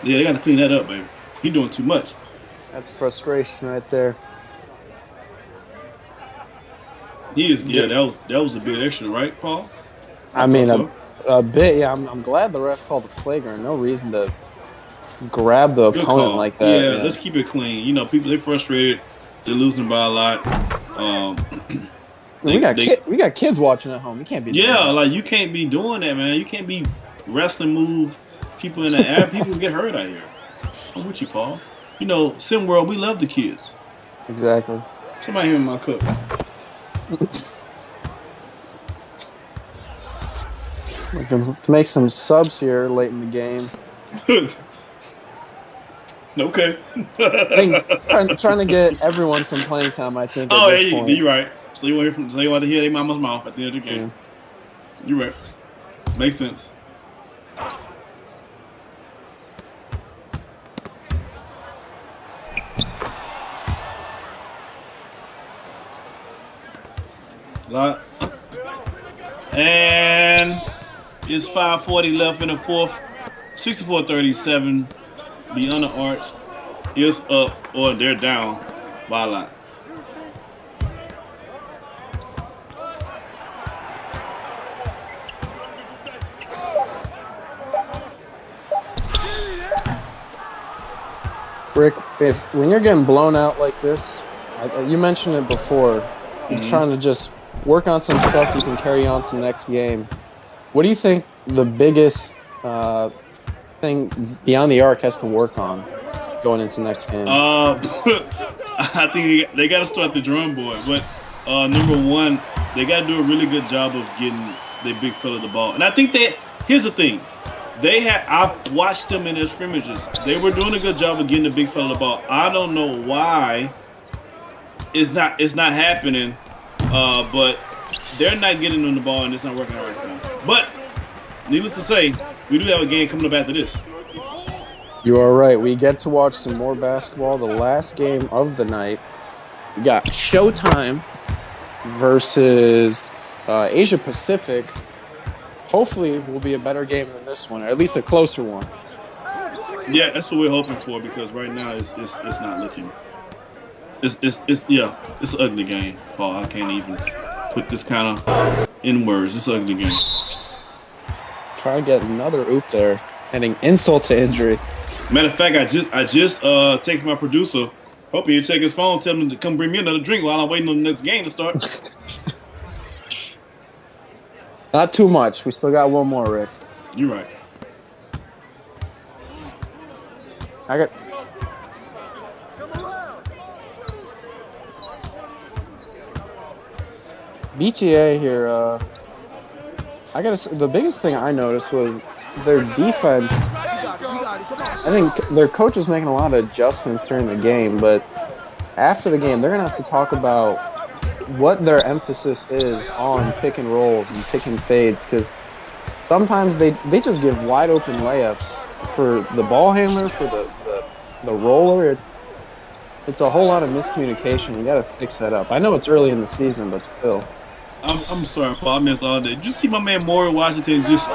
Yeah, they got to clean that up, baby. He's doing too much. That's frustration right there. He is. Yeah, that was a bit extra, right, Paul? A bit. Yeah, I'm glad the ref called the flagrant. No reason to grab the opponent like that. Yeah, let's keep it clean. People, they're frustrated. They're losing by a lot. We got kids watching at home. You can't be doing that. You can't be doing that, man. You can't be wrestling move people in the air. People get hurt out here. I'm with you, Paul. Sim World, we love the kids. Exactly. Somebody here in my cup. We can make some subs here late in the game. Okay. trying to get everyone some playing time, I think. Oh, yeah, you're right. So you want to hear their mama's mouth at the end of the game. Yeah. You're right. Makes sense. And it's 5:40 left in the fourth. 64-37. Beyond the arch is up, or they're down by a lot. Rick, when you're getting blown out like this, you mentioned it before, you're trying to just work on some stuff you can carry on to the next game. What do you think the biggest thing beyond the arc has to work on going into next game? I think they got to start the drum board. But number one, they got to do a really good job of getting their big fella the ball. And I think here's the thing. I've watched them in their scrimmages. They were doing a good job of getting the big fella the ball. I don't know why it's not happening, but they're not getting them the ball and it's not working out right for them. But needless to say, we do have a game coming up after this. You are right. We get to watch some more basketball. The last game of the night, we got Showtime versus Asia Pacific. Hopefully, will be a better game than this one, or at least a closer one. Yeah, that's what we're hoping for because right now it's not looking. It's an ugly game, Paul. I can't even put this kind of in words. It's an ugly game. Try to get another oop there, adding insult to injury. Matter of fact, I just text my producer, hoping he'll check his phone, tell him to come bring me another drink while I'm waiting on the next game to start. Not too much. We still got one more, Rick. You're right. I got. BTA here. I gotta say, the biggest thing I noticed was their defense. I think their coach was making a lot of adjustments during the game, but after the game, they're gonna have to talk about what their emphasis is on pick and rolls and pick and fades, because sometimes they just give wide open layups for the ball handler, for the roller. It's a whole lot of miscommunication. You got to fix that up. I know it's early in the season, but still. I'm sorry, Paul. I missed all that. Did you see my man Maury Washington just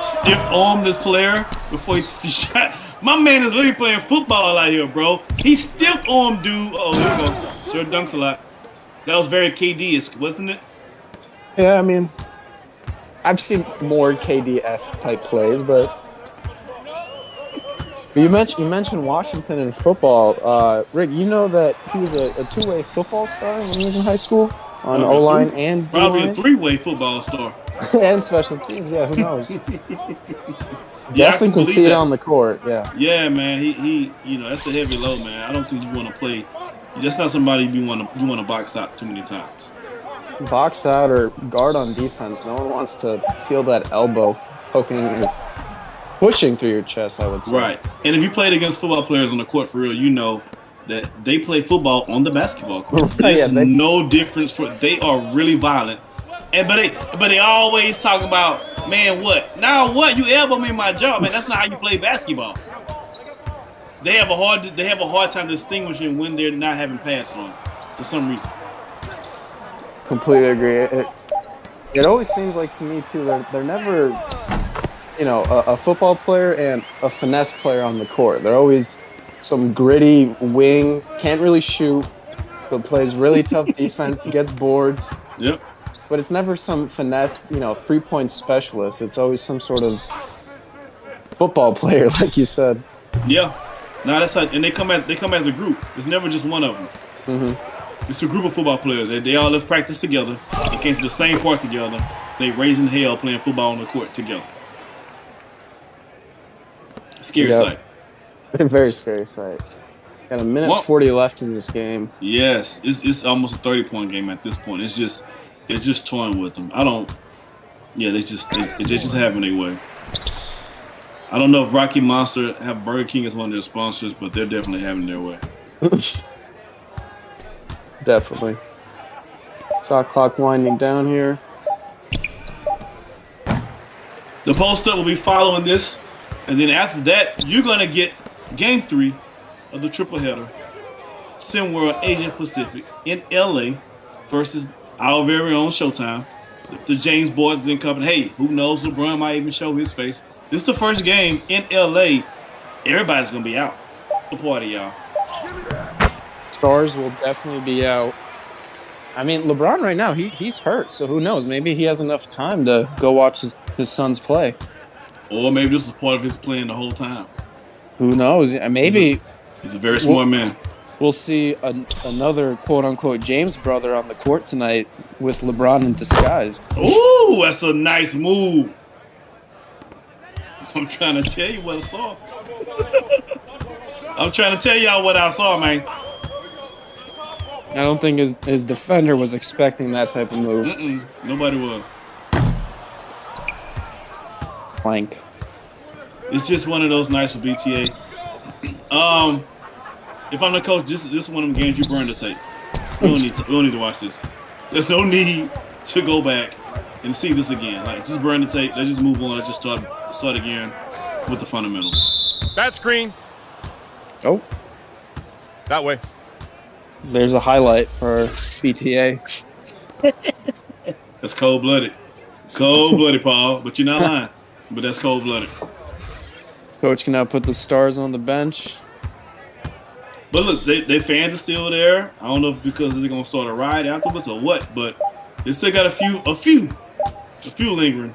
stiff arm the player before he shot? My man is literally playing football out here, bro. He stiff arm dude. Oh, here we go. Sure dunks a lot. That was very KD-esque, wasn't it? Yeah, I mean, I've seen more KD-esque type plays, but you mentioned Washington in football. Rick, you know that he was a two-way football star when he was in high school on O-line and probably D-line? a three-way football star. And special teams, yeah, who knows? Yeah, Definitely can see it on the court, yeah. Yeah, man, he that's a heavy load, man. I don't think you want to play. That's not somebody you want to box out too many times. Box out or guard on defense. No one wants to feel that elbow poking or pushing through your chest, I would say. Right. And if you played against football players on the court for real, you know that they play football on the basketball court. There's no difference they are really violent. But they always talk about, man, what? Now what? You elbow me in my jaw, man. That's not how you play basketball. They have a hard time distinguishing when they're not having pads on for some reason. Completely agree. It always seems like to me too, they're never, a football player and a finesse player on the court. They're always some gritty wing, can't really shoot, but plays really tough defense, gets boards. Yep. But it's never some finesse, 3-point specialist. It's always some sort of football player, like you said. Yeah. No, that's how, and they come as a group. It's never just one of them. Mm-hmm. It's a group of football players. They all have practiced together. They came to the same park together. They raising hell playing football on the court together. Scary sight. Very scary sight. Got a minute 40 left in this game. Yes, it's almost a 30-point game at this point. They're just toying with them. They just having their way. I don't know if Rocky Monster have Burger King as one of their sponsors, but they're definitely having their way. Definitely. Shot clock winding down here. The post-up will be following this, and then after that, you're going to get Game 3 of the triple header, SimWorld Asian Pacific in LA versus our very own Showtime. The James Boys and company. Hey, who knows? LeBron might even show his face. This is the first game in LA. Everybody's going to be out. The party, y'all. Stars will definitely be out. I mean, LeBron right now, he's hurt, so who knows? Maybe he has enough time to go watch his sons play. Or maybe this is part of his plan the whole time. Who knows? Maybe he's a very smart man. We'll see another quote-unquote James brother on the court tonight with LeBron in disguise. Ooh, that's a nice move. I'm trying to tell you what I saw. I'm trying to tell y'all what I saw, man. I don't think his defender was expecting that type of move. Nobody was. Plank. It's just one of those nights for BTA. If I'm the coach, this is one of them games you burn the tape. We don't need to watch this. There's no need to go back and see this again. Like, just burn the tape. Let's just move on. Let's just start again with the fundamentals. Bad screen. Oh. That way. There's a highlight for BTA. That's cold-blooded. Cold-blooded, Paul. But you're not lying. But that's cold-blooded. Coach can now put the Stars on the bench. But look, their fans are still there. I don't know if because they're gonna start a riot afterwards or what, but they still got a few lingering.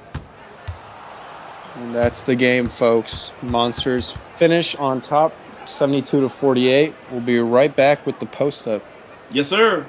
And that's the game, folks. Monsters finish on top, 72-48. We'll be right back with the post-up. Yes, sir.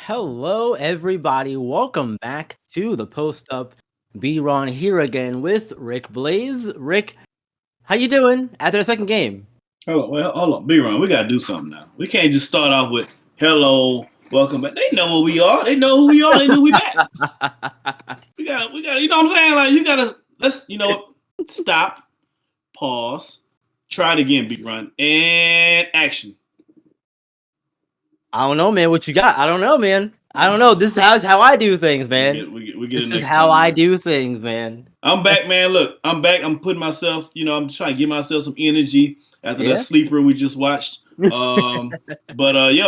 Hello, everybody. Welcome back to the Post Up. B-Ron here again with Rick Blaze. Rick, how you doing after the second game? Hold on, B-Ron. We gotta do something now. We can't just start off with hello, welcome back. They know what we are. They know who we are. They knew we back. we gotta. You know what I'm saying? Like let's stop, pause, try it again, B-Ron, and action. I don't know, man. What you got? I don't know, man. I don't know. This is how I do things, man. We get this it next is how time, I man. do things, man. I'm back, man. Look, I'm back. I'm putting myself, I'm trying to give myself some energy after that sleeper we just watched. Yeah,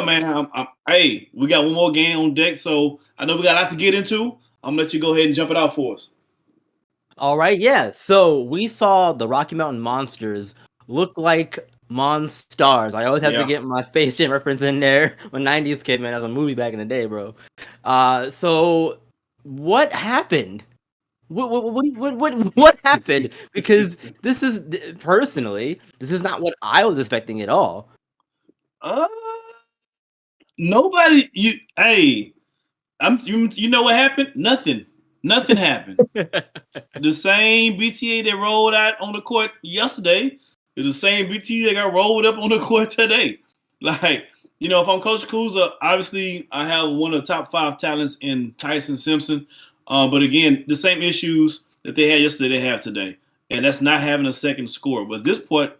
man. Hey, we got one more game on deck, so I know we got a lot to get into. I'm gonna let you go ahead and jump it out for us. All right, yeah. So we saw the Rocky Mountain Monsters look like Monstars. I always have to get my Space Jam reference in there. When 90s kid, man, that was a movie back in the day, bro. So what happened? What happened? Because this is personally, this is not what I was expecting at all. Nobody. You know what happened? Nothing happened. The same BTA that rolled out on the court yesterday is the same BTA that got rolled up on the court today. Like, if I'm Coach Kuzma, obviously I have one of the top 5 talents in Tyson Simpson. But again, the same issues that they had yesterday, they have today. And that's not having a second score. But this point,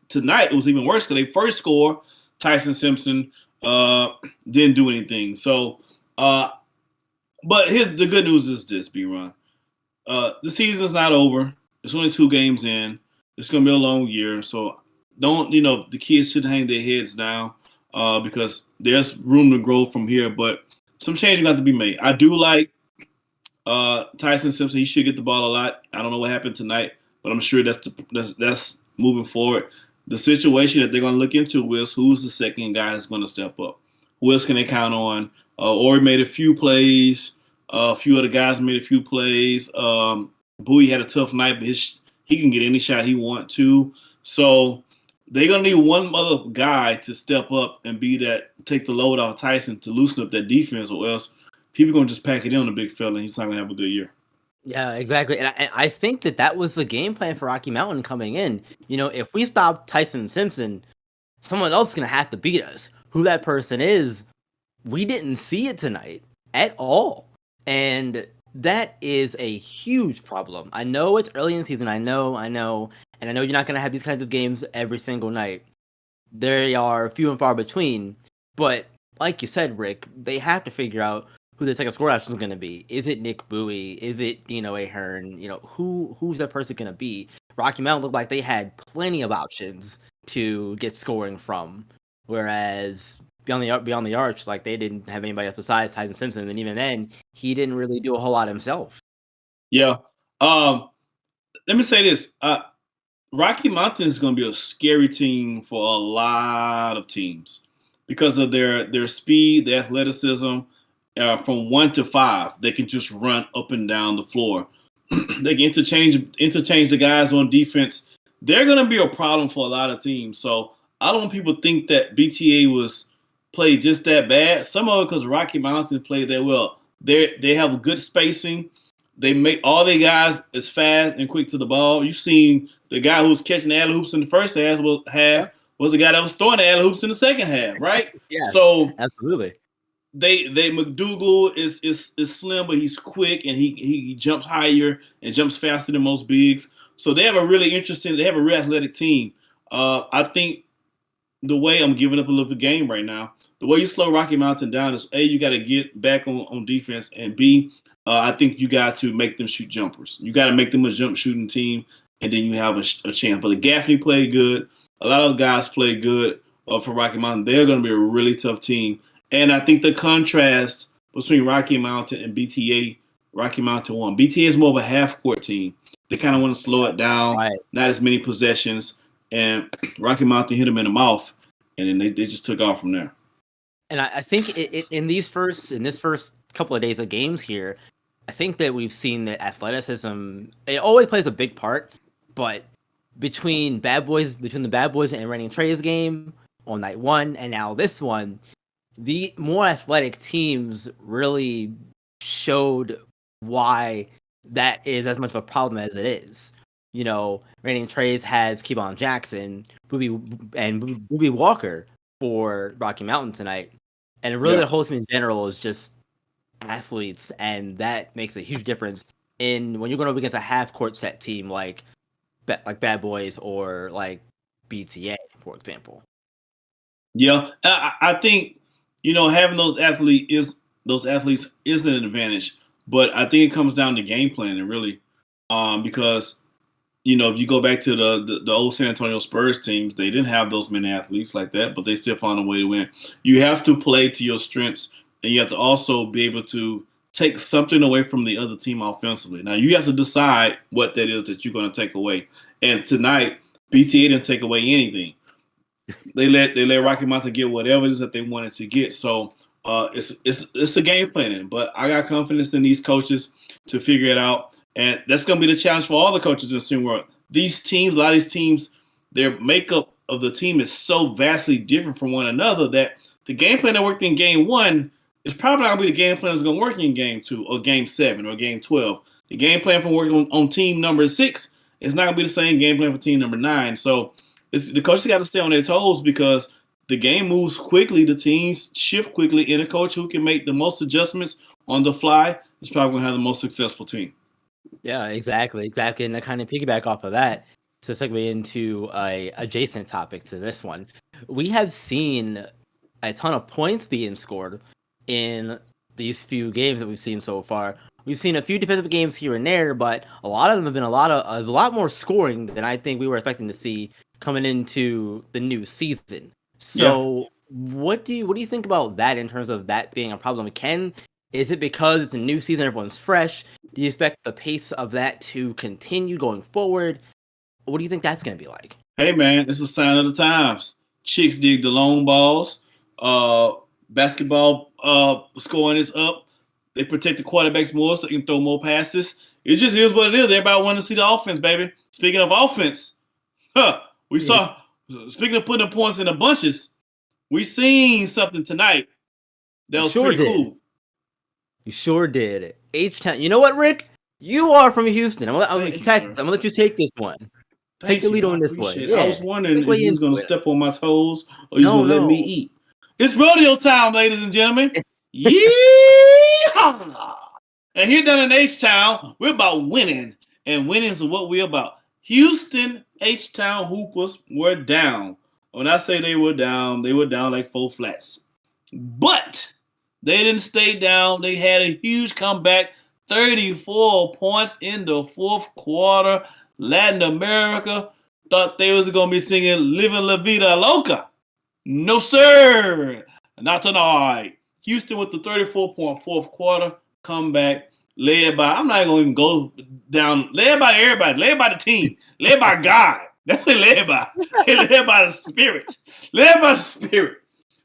tonight, it was even worse because they first score, Tyson Simpson didn't do anything. So, but the good news is this, B-Ron. The season's not over. It's only 2 games in. It's going to be a long year. So the kids should hang their heads down because there's room to grow from here. But some change got to be made. I do like Tyson Simpson. He should get the ball a lot. I don't know what happened tonight, but I'm sure that's moving forward. The situation that they're going to look into is who's the second guy that's going to step up. Who else can they count on? Ori made a few plays. A few other guys made a few plays. Bowie had a tough night, but he can get any shot he want to. So they're gonna need one other guy to step up and take the load off Tyson to loosen up that defense, or else people gonna just pack it in on the big fella, and he's not gonna have a good year. Yeah, exactly. And I think that was the game plan for Rocky Mountain coming in. If we stop Tyson Simpson, someone else is going to have to beat us. Who that person is, we didn't see it tonight at all. And that is a huge problem. I know it's early in the season. I know. And I know you're not going to have these kinds of games every single night. They are few and far between. But like you said, Rick, they have to figure out who the second score option is going to be. Is it Nick Bowie? Is it Ahern? Who's that person going to be? Rocky Mountain looked like they had plenty of options to get scoring from, whereas beyond the arch, like they didn't have anybody else besides Tyson Simpson, and even then, he didn't really do a whole lot himself. Yeah. Let me say this: Rocky Mountain is going to be a scary team for a lot of teams because of their speed, their athleticism. From 1 to 5, they can just run up and down the floor. They can interchange the guys on defense. They're going to be a problem for a lot of teams. So I don't want people to think that BTA was played just that bad. Some of it because Rocky Mountain played that well. They have a good spacing. They make all their guys as fast and quick to the ball. You've seen the guy who was catching the alley hoops in the first half was the guy that was throwing the alley hoops in the second half, right? Yeah, so absolutely. They McDougal is slim, but he's quick and he jumps higher and jumps faster than most bigs. So they have a real athletic team. I think the way I'm giving up a little bit game right now, the way you slow Rocky Mountain down is A, you got to get back on defense, and B, I think you got to make them shoot jumpers. You got to make them a jump shooting team, and then you have a chance. But the Gaffney played good. A lot of guys played good for Rocky Mountain. They're going to be a really tough team. And I think the contrast between Rocky Mountain and BTA, Rocky Mountain won. BTA is more of a half-court team. They kind of want to slow it down, right. Not as many possessions. And Rocky Mountain hit them in the mouth, and then they just took off from there. And I think in this first couple of days of games here, I think that we've seen that athleticism, it always plays a big part. But between the Bad Boys and Randy and Trey's game on night 1 and now this one, the more athletic teams really showed why that is as much of a problem as it is. Randy and Trey's has Keybon Jackson, Booby Walker for Rocky Mountain tonight. And really the whole team in general is just athletes, and that makes a huge difference when you're going up against a half-court set team like Bad Boys or like BTA, for example. Yeah, I think having those athletes is an advantage, but I think it comes down to game planning, really, because if you go back to the old San Antonio Spurs teams, they didn't have those many athletes like that, but they still found a way to win. You have to play to your strengths, and you have to also be able to take something away from the other team offensively. Now, you have to decide what that is that you're going to take away. And tonight, BTA didn't take away anything. They let Rocky Mountain get whatever it is that they wanted to get. So it's a game planning, but I got confidence in these coaches to figure it out. And that's going to be the challenge for all the coaches in the same world. A lot of these teams, their makeup of the team is so vastly different from one another that the game plan that worked in game 1 is probably not going to be the game plan that's going to work in game 2 or game 7 or game 12. The game plan for working on team number 6 is not going to be the same game plan for team number 9. So the coaches got to stay on their toes because the game moves quickly, the teams shift quickly, and a coach who can make the most adjustments on the fly is probably going to have the most successful team. Yeah, exactly. And I kind of piggyback off of that to segue into a adjacent topic to this one. We have seen a ton of points being scored in these few games that we've seen so far. We've seen a few defensive games here and there, but a lot of them have been a lot more scoring than I think we were expecting to see coming into the new season. So what do you think about that in terms of that being a problem? Is it because it's a new season, everyone's fresh? Do you expect the pace of that to continue going forward? What do you think that's going to be like? Hey, man, it's a sign of the times. Chicks dig the long balls. Basketball scoring is up. They protect the quarterbacks more so they can throw more passes. It just is what it is. Everybody wants to see the offense, baby. Speaking of offense, we saw, speaking of putting the points in the bunches, we seen something tonight that was pretty cool. You sure did. H-Town. You know what, Rick? You are from Houston. I'm gonna let you take this one. Take the lead on this one. Yeah. I was wondering if he was going to step on my toes or he's going to let me eat. It's rodeo time, ladies and gentlemen. Yeah. And here down in H-Town, we're about winning. And winning is what we're about. Houston H-Town Hoopers were down. When I say they were down like 4 flats. But they didn't stay down. They had a huge comeback. 34 points in the fourth quarter. Latin America thought they was going to be singing Living La Vida Loca. No, sir. Not tonight. Houston with the 34-point fourth quarter comeback, led by, I'm not going to even go down, led by everybody, led by the team, led by God. That's what led by. Led by the Spirit. Led by the Spirit.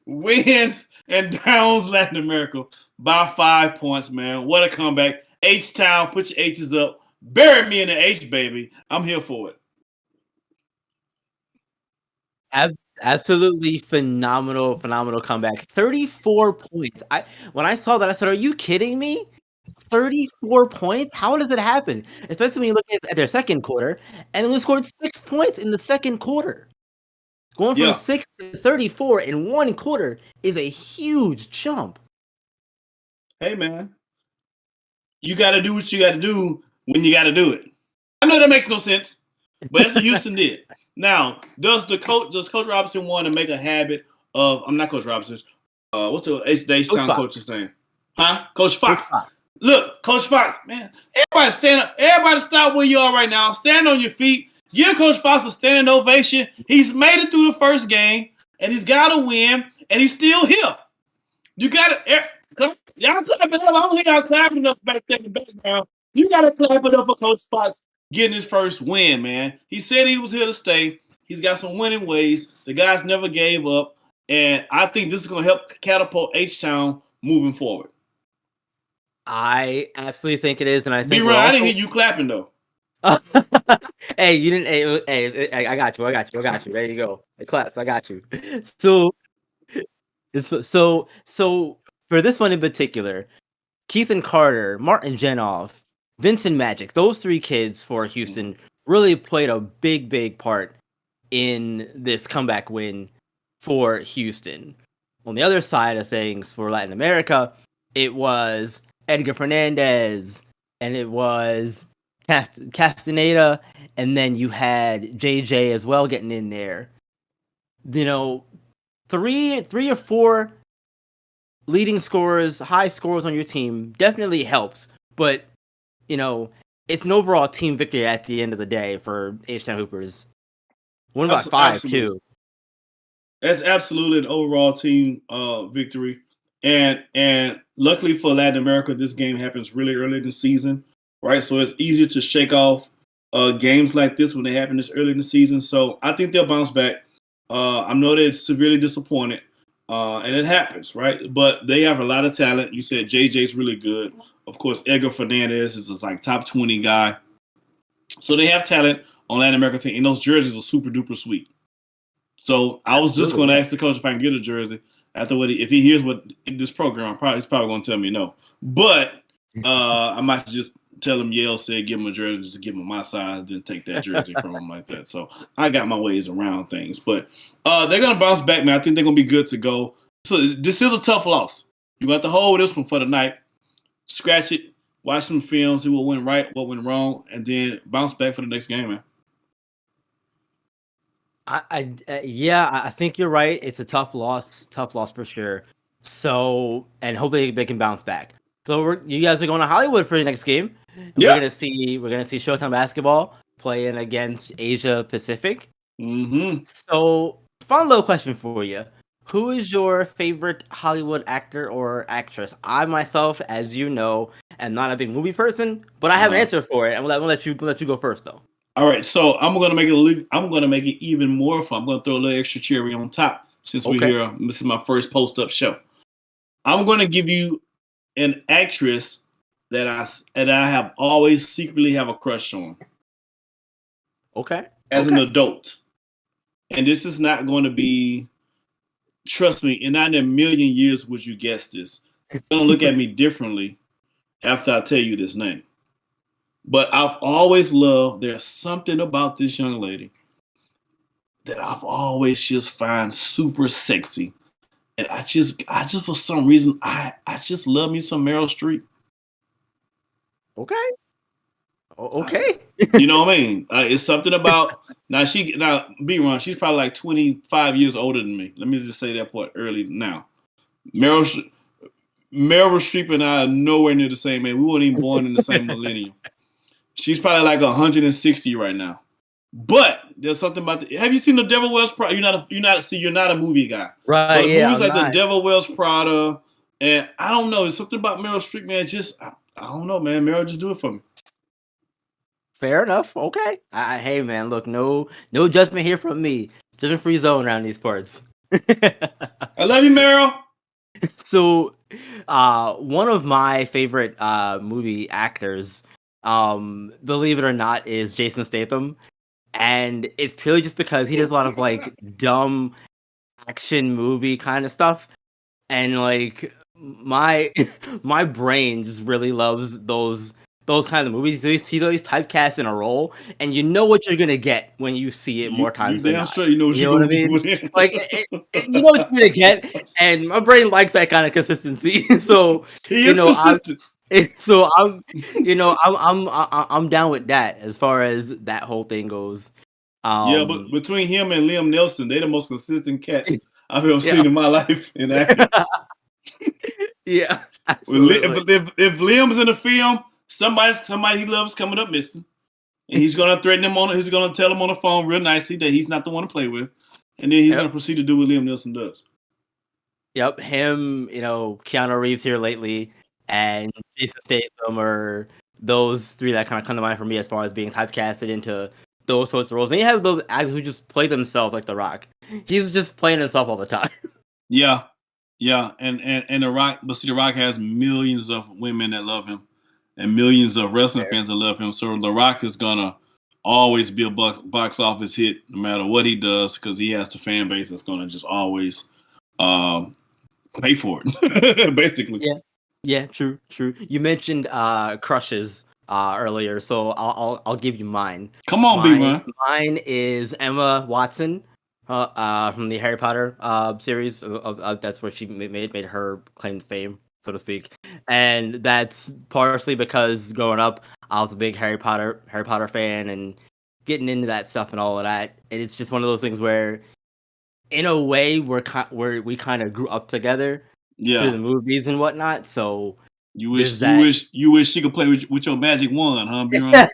Wins and downs Latin America by 5 points, man. What a comeback. H-Town, put your H's up. Bury me in the H, baby. I'm here for it. Absolutely phenomenal comeback. 34 points. When I saw that, I said, are you kidding me? 34 points? How does it happen? Especially when you look at their second quarter, and they scored 6 points in the second quarter. Going from 6 to 34 in 1 quarter is a huge jump. Hey, man. You got to do what you got to do when you got to do it. I know that makes no sense, but that's what Houston did. Now, does Coach Robinson want to make a habit of? I'm not Coach Robinson. What's the H-Town coach's name? Huh? Coach Fox. Look, Coach Fox, man. Everybody stand up. Everybody stop where you are right now. Stand on your feet. Give Coach Fox a standing ovation. He's made it through the first game, and he's got to win, and he's still here. You got to. Y'all clap it up. I don't hear y'all clapping enough back there in the background. You got to clap it up for Coach Fox getting his first win, man. He said he was here to stay. He's got some winning ways. The guys never gave up. And I think this is going to help catapult H-Town moving forward. I absolutely think it is. And I think I didn't hear you clapping, though. Hey, you didn't. Hey, I got you. There you go. It claps. I got you. So for this one in particular, Keith and Carter, Martin Jenoff, Vincent Magic, those 3 kids for Houston really played a big part in this comeback win for Houston. On the other side of things for Latin America, it was Edgar Fernandez and it was Castaneda, and then you had JJ as well getting in there. You know, three or four leading scorers, high scorers on your team definitely helps, but you know, it's an overall team victory at the end of the day for H-Town Hoopers. One about 5 too. That's absolutely an overall team victory, and luckily for Latin America, this game happens really early in the season, right? So it's easier to shake off games like this when they happen this early in the season. So I think they'll bounce back. I know they're severely disappointed, and it happens, right? But they have a lot of talent. You said JJ's really good. Of course, Edgar Fernandez is like top 20 guy. So they have talent on Latin American team, and those jerseys are super duper sweet. So I was just going to ask the coach if I can get a jersey. If he hears what in this program, he's probably going to tell me no. But I might just tell him Yale said give him a jersey, just give him my size, then take that jersey from him like that. So I got my ways around things. But they're going to bounce back, man. I think they're going to be good to go. So this is a tough loss. You got to hold this one for the night, scratch it, watch some film, see what went right, what went wrong, and then bounce back for the next game, man. I think you're right. It's a tough loss for sure. So, and hopefully they can bounce back. So you guys are going to Hollywood for your next game. Yeah. We're gonna see Showtime Basketball playing against Asia Pacific. Mm-hmm. So, fun little question for you: who is your favorite Hollywood actor or actress? I myself, as you know, am not a big movie person, but I have an answer for it. I'm gonna let you go first, though. All right, so I'm gonna make it even more fun. I'm gonna throw a little extra cherry on top since we're here. This is my first post-up show. I'm going to give you an actress that I have always secretly have a crush on Okay. as an adult. And this is not going to be, trust me, and not in a million years would you guess this. You're going to look at me differently after I tell you this name. But I've always loved, there's something about this young lady that I've always just find super sexy. And I just for some reason, I just love me some Meryl Streep. Okay. Okay. You know what I mean? It's something about now. B-Ron, she's probably like 25 years older than me. Let me just say that part early now. Meryl Streep and I are nowhere near the same age. We weren't even born in the same millennium. She's probably like 160 right now. But there's something about have you seen The Devil Wears Prada? You're not a movie guy. Right. But Yeah. movies I'm like not. The Devil Wears Prada, and I don't know, it's something about Meryl Streep, man. Just I don't know, man. Meryl, just do it for me. Fair enough. Okay. Hey, man. Look, no judgment here from me. Judgment-free zone around these parts. I love you, Meryl. So, one of my favorite movie actors, believe it or not, is Jason Statham, and it's purely just because he does a lot of like dumb action movie kind of stuff, and like my my brain just really loves those kind of movies. He's always typecast in a role, and you know what you're gonna get when you see it more times You than damn not. straight you know what You you're know what gonna I mean? do. Like, you know what you're gonna get, and my brain likes that kind of consistency. So, He you is know, consistent. I'm down with that as far as that whole thing goes. Yeah, but between him and Liam Neeson, they're the most consistent cats I've ever Yeah. seen in my life in acting. Yeah, If, absolutely. if Liam's in the film, somebody he loves coming up missing, and he's gonna threaten him he's gonna tell him on the phone real nicely that he's not the one to play with, and then he's gonna proceed to do what Liam Neeson does. Yep, him, Keanu Reeves here lately, and Jason Statham are those three that kind of come to mind for me as far as being typecasted into those sorts of roles. And you have those actors who just play themselves, like The Rock. He's just playing himself all the time. Yeah, and The Rock, but see, The Rock has millions of women that love him, and millions of wrestling fans that love him. So The Rock is gonna always be a box office hit, no matter what he does, because he has the fan base that's gonna just always pay for it, basically. Yeah, true. You mentioned crushes earlier, so I'll give you mine. Come on, B-Ron. Mine is Emma Watson from the Harry Potter series. That's where she made her claim to fame, so to speak. And that's partially because growing up, I was a big Harry Potter fan, and getting into that stuff and all of that. And it's just one of those things where, in a way, we kind of grew up together through the movies and whatnot. So you wish she could play with your magic wand, huh, B-Ron?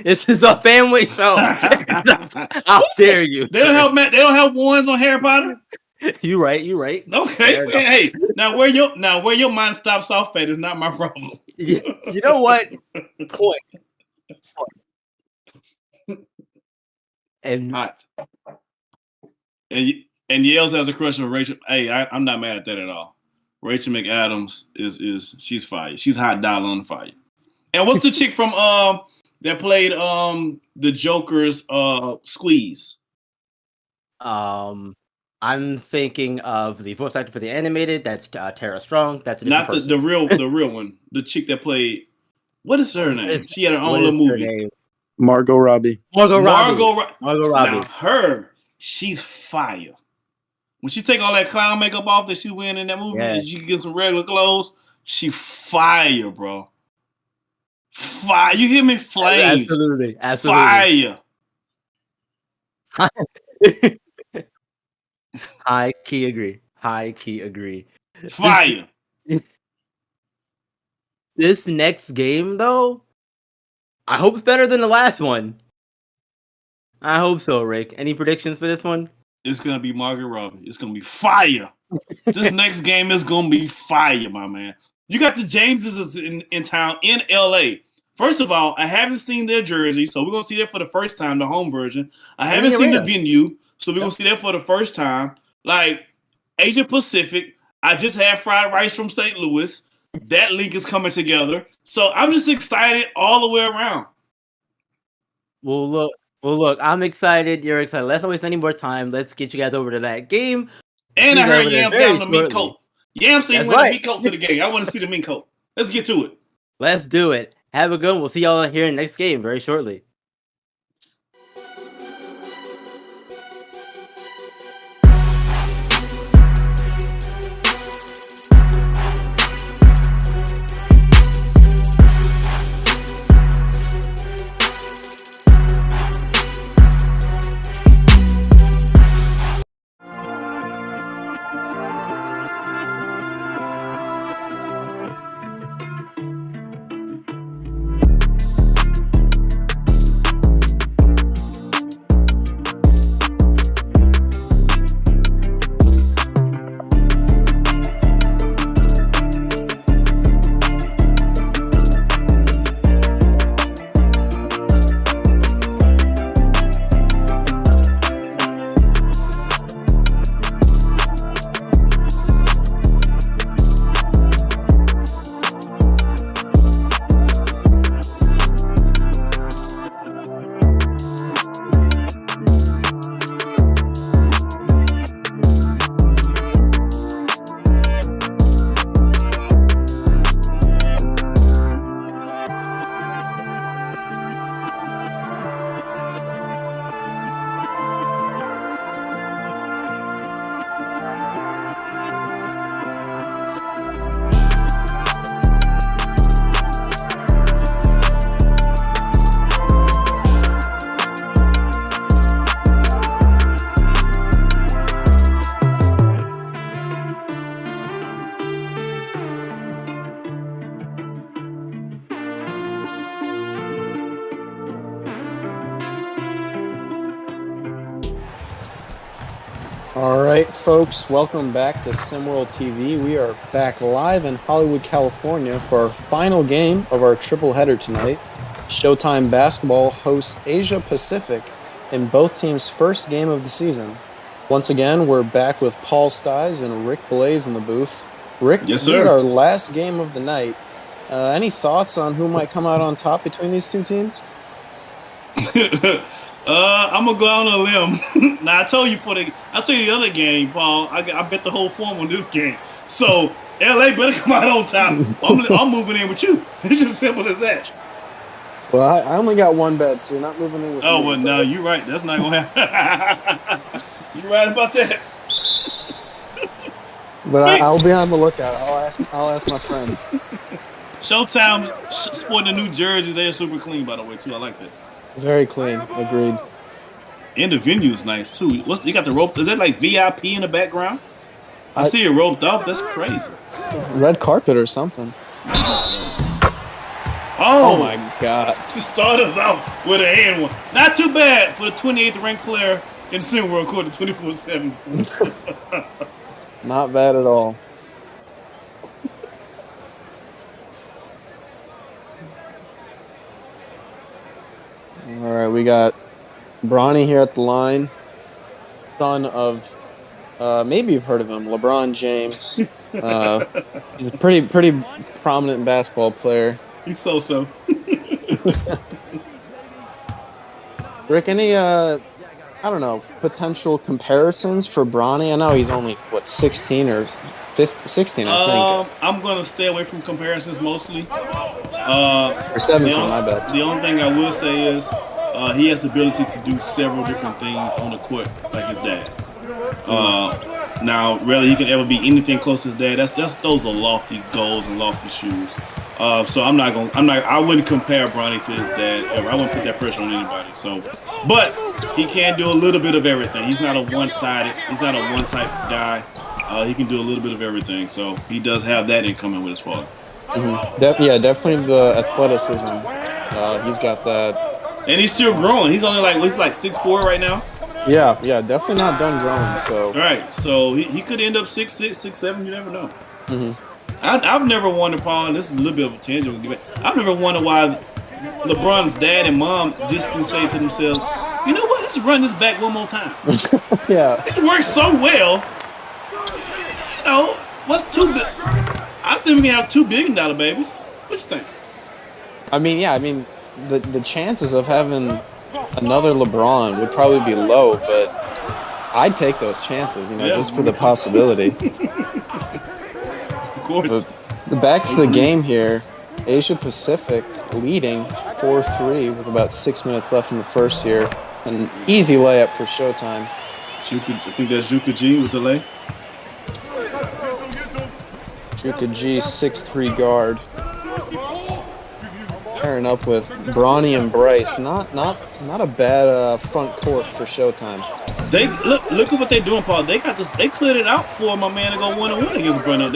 This is a family show. How dare you? They don't have wands on Harry Potter. You right. Okay, man, hey, now where your mind stops off at is not my problem. You know what? Point. And hot. And Yales has a crush on Rachel. Hey, I'm not mad at that at all. Rachel McAdams she's fire. She's hot dollar on fire. And what's the chick from that played the Joker's Squeeze? I'm thinking of the voice actor for the animated. That's Tara Strong. That's a not person. the real one. The chick that played. What is her name? She had her own little movie. Margot Robbie. Margot Robbie. Now she's fire. When she take all that clown makeup off that she's wearing in that movie, and she can get some regular clothes, she fire, bro. Fire. You hear me? Flames. Absolutely. Fire. High key agree. Fire. This next game, though, I hope it's better than the last one. I hope so, Rick. Any predictions for this one? It's gonna be Margot Robbie. It's gonna be fire. This next game is gonna be fire, my man. You got the Jameses in town in LA. First of all, I haven't seen their jersey, so we're gonna see that for the first time, the home version. I haven't seen the venue, so we're gonna see that for the first time. Like Asia Pacific, I just had fried rice from St. Louis. That link is coming together. So I'm just excited all the way around. Well, look. I'm excited. You're excited. Let's not waste any more time. Let's get you guys over to that game. And I heard Yams got on the mink coat. Yams saying win a mink coat to the game. I want to see the mink coat. Let's get to it. Let's do it. Have a good one. We'll see y'all here in the next game very shortly. All right, folks, welcome back to SimWorld TV. We are back live in Hollywood, California for our final game of our triple header tonight. Showtime Basketball hosts Asia Pacific in both teams' first game of the season. Once again, we're back with Paul Stiles and Rick Blaze in the booth. Rick, yes, sir. This is our last game of the night. Any thoughts on who might come out on top between these two teams? I'm gonna go out on a limb. Now I told you the other game, Paul. I bet the whole form on this game. So LA better come out on top. I'm moving in with you. It's just simple as that. Well, I only got one bet, so you're not moving in with me. Oh well, no, you're right. That's not gonna happen. You're right about that. But I'll be on the lookout. I'll ask my friends. Showtime sporting the new jerseys. They're super clean, by the way, too. I like that. Very clean. Agreed. And the venue is nice too. You got the rope? Is that like VIP in the background? I see it roped off. That's crazy. Red carpet or something. Oh my God! To start us off with a hand one. Not too bad for the 28th ranked player in SimWorld, according to 24/7. Not bad at all. All right, we got Bronny here at the line, son of, maybe you've heard of him, LeBron James. He's a pretty prominent basketball player. He's so. Rick, any, I don't know, potential comparisons for Bronny? I know he's only, 16 or 16, I think. I'm going to stay away from comparisons mostly. Or 17, my bad. The only thing I will say is he has the ability to do several different things on the court like his dad. Now, really, he can ever be anything close to his dad. Those are lofty goals and lofty shoes. So I wouldn't compare Bronny to his dad ever. I wouldn't put that pressure on anybody. So, but he can do a little bit of everything. He's not a one-sided. He's not a one-type guy. He can do a little bit of everything. So he does have that in common with his father. Mm-hmm. Definitely the athleticism. He's got that. And he's still growing. He's only he's 6'4" right now. Yeah, definitely not done growing. So right, so he could end up 6'6", 6'7". You never know. Mm-hmm. I've never wondered, Paul, and this is a little bit of a tangent. I've never wondered why LeBron's dad and mom just didn't say to themselves, you know what, let's run this back one more time. Yeah. It works so well. What's too big? I think we can have $2 billion babies. What you think? I mean, the chances of having another LeBron would probably be low, but I'd take those chances, just for the possibility. Of course. But back to the game here. Asia Pacific leading 4-3 with about 6 minutes left in the first here. An easy layup for Showtime. I think that's Juka G with the lay. Juka G, 6'3" guard. Pairing up with Bronny and Bryce. Not a bad front court for Showtime. They look at what they're doing, Paul. They got this. They cleared it out for my man to go 1-1 against Bronny.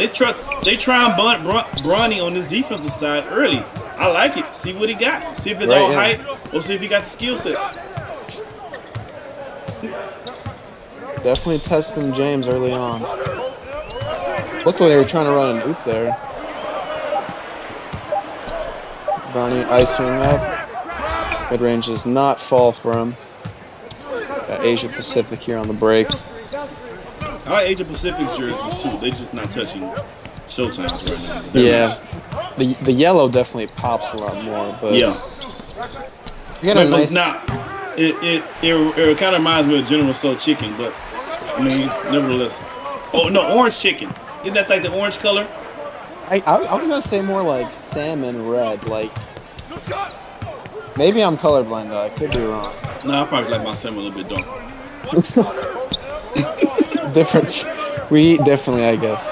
They try and bunt Bronny on this defensive side early. I like it. See what he got. See if it's all height, or see if he got the skill set. Definitely testing James early on. Looked like they were trying to run an oop there. Bronny icing up. Mid-range does not fall for him. Got Asia Pacific here on the break. I like Asia Pacific's jerseys too. They're just not touching Showtime's right now. The yellow definitely pops a lot more, but yeah. You got a nice. It kind of reminds me of General Tso chicken, but I mean, nevertheless. Oh no, orange chicken. Isn't that like the orange color? I was gonna say more like salmon red, like. Maybe I'm colorblind though. I could be wrong. No, I probably like my salmon a little bit darker. Different. We eat differently, I guess.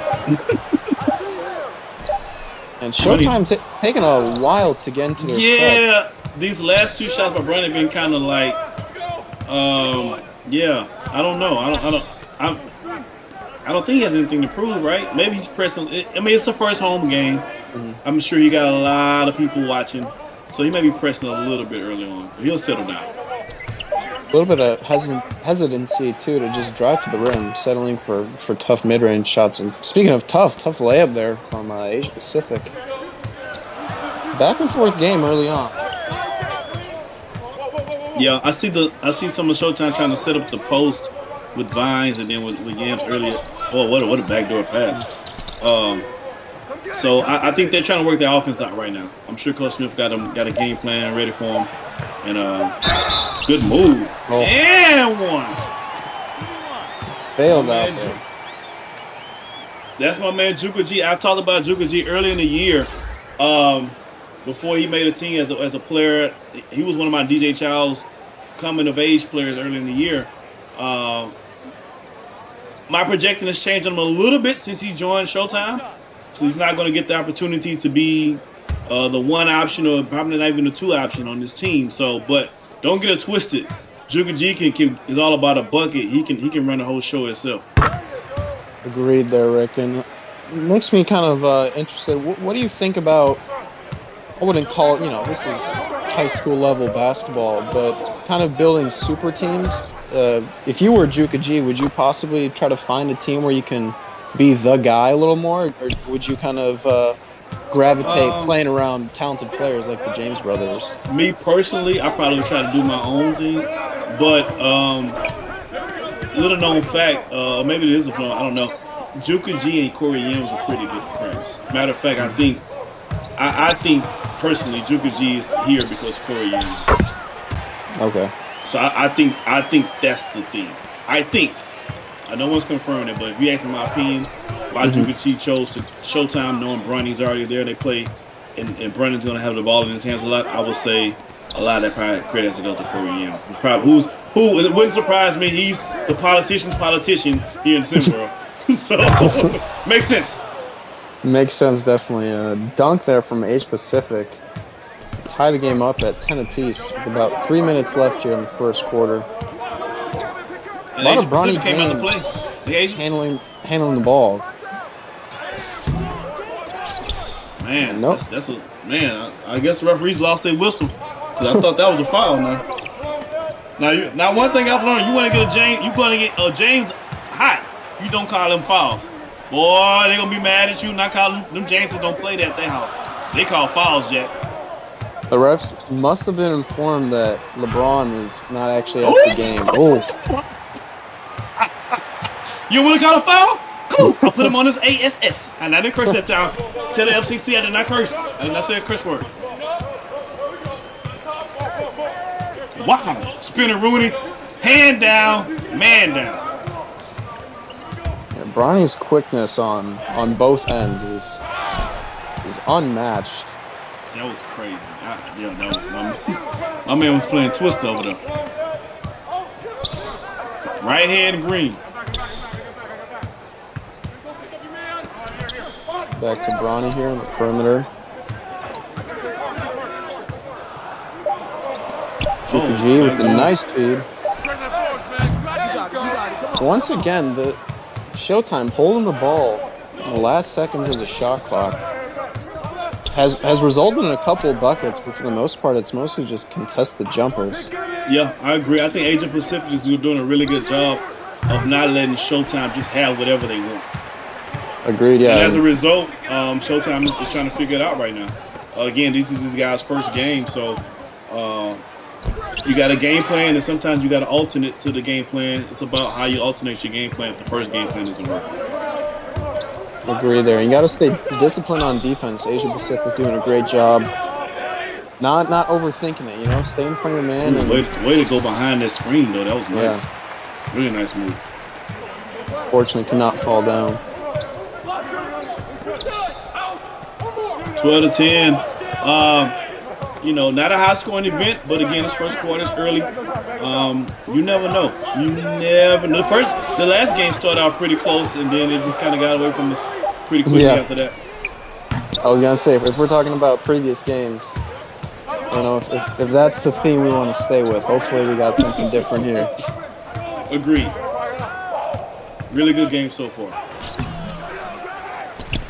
And Showtime's taking a while to get into their sets. These last two shots by Bronny been kind of like, I don't know. I don't think he has anything to prove, right? Maybe he's pressing. I mean, it's the first home game. Mm-hmm. I'm sure he got a lot of people watching, so he may be pressing a little bit early on. But he'll settle down. A little bit of hesitancy too to just drive to the rim, settling for tough mid-range shots. And speaking of tough layup there from Asia Pacific. Back and forth game early on. Yeah, I see some of Showtime trying to set up the post with Vines and then with Yams earlier. Oh, what a backdoor pass. So I think they're trying to work their offense out right now. I'm sure Coach Smith got a game plan ready for them. And good move. Oh. And one. Failed out there. That's my man Juka G. I talked about Juka G early in the year. Before he made a team as a player, he was one of my DJ Child's coming of age players early in the year. My projection has changed on him a little bit since he joined Showtime. So he's not going to get the opportunity to be the one option or probably not even the two option on this team. So, but don't get it twisted. Juka G is all about a bucket. He can run the whole show himself. Agreed there, Rick. And it makes me kind of interested. What do you think about? I wouldn't call it, this is high school level basketball, but kind of building super teams. If you were Juka G, would you possibly try to find a team where you can be the guy a little more, or would you kind of gravitate playing around talented players like the James brothers? Me personally, I probably would try to do my own thing, but little known fact, maybe it is a fun, I don't know. Juka G and Corey Yams are pretty good friends. Matter of fact, I think personally Juka G is here because Corey Yams. Okay. So I think that's the thing. No one's confirming it, but if you ask me my opinion, why Juka G chose to Showtime, knowing Bronny's already there, they play, and Bronny's going to have the ball in his hands a lot, I would say a lot of that probably credit has to go to Corey Yam. Who it wouldn't surprise me, he's the politician's politician here in Simsboro. So, makes sense. Makes sense, definitely. Dunk there from Asia Pacific. Tie the game up at 10 apiece with about 3 minutes left here in the first quarter. A lot of Bronny James handling the ball. Man, that's a man. I guess the referees lost their whistle because I thought that was a foul. Now one thing I've learned: you want to get a James hot, you don't call them fouls. Boy, they're gonna be mad at you. Not calling them Jameses don't play that at their house. They call fouls, Jack. The refs must have been informed that LeBron is not actually at the game. Oh. You want to call a foul? Cool. I put him on his ASS. And I didn't curse that time. Tell the FCC I did not curse. I did not say a curse word. Wow. Spinner Rooney. Hand down. Man down. Yeah, Bronny's quickness on both ends is unmatched. That was crazy. That was my man was playing twist over there. Right hand green. Back to Bronny here on the perimeter. GPG with the nice feed. Once again, the Showtime holding the ball in the last seconds of the shot clock has resulted in a couple of buckets, but for the most part, it's mostly just contested jumpers. Yeah, I agree. I think Asia Pacific is doing a really good job of not letting Showtime just have whatever they want. Agreed, yeah. And as a result, Showtime is trying to figure it out right now. Again, this is these guys' first game, so you got a game plan, and sometimes you got to alternate to the game plan. It's about how you alternate your game plan if the first game plan doesn't work. Agree there. You got to stay disciplined on defense. Asia Pacific doing a great job. Not overthinking it, Stay in front of your man. Way to go behind that screen, though. That was nice. Yeah. Really nice move. Fortunately, could not fall down. 12-10. Not a high-scoring event, but again, this first quarter is early. You never know. The last game started out pretty close, and then it just kind of got away from us pretty quickly after that. I was gonna say, if we're talking about previous games, if that's the theme we want to stay with, hopefully we got something different here. Agreed. Really good game so far.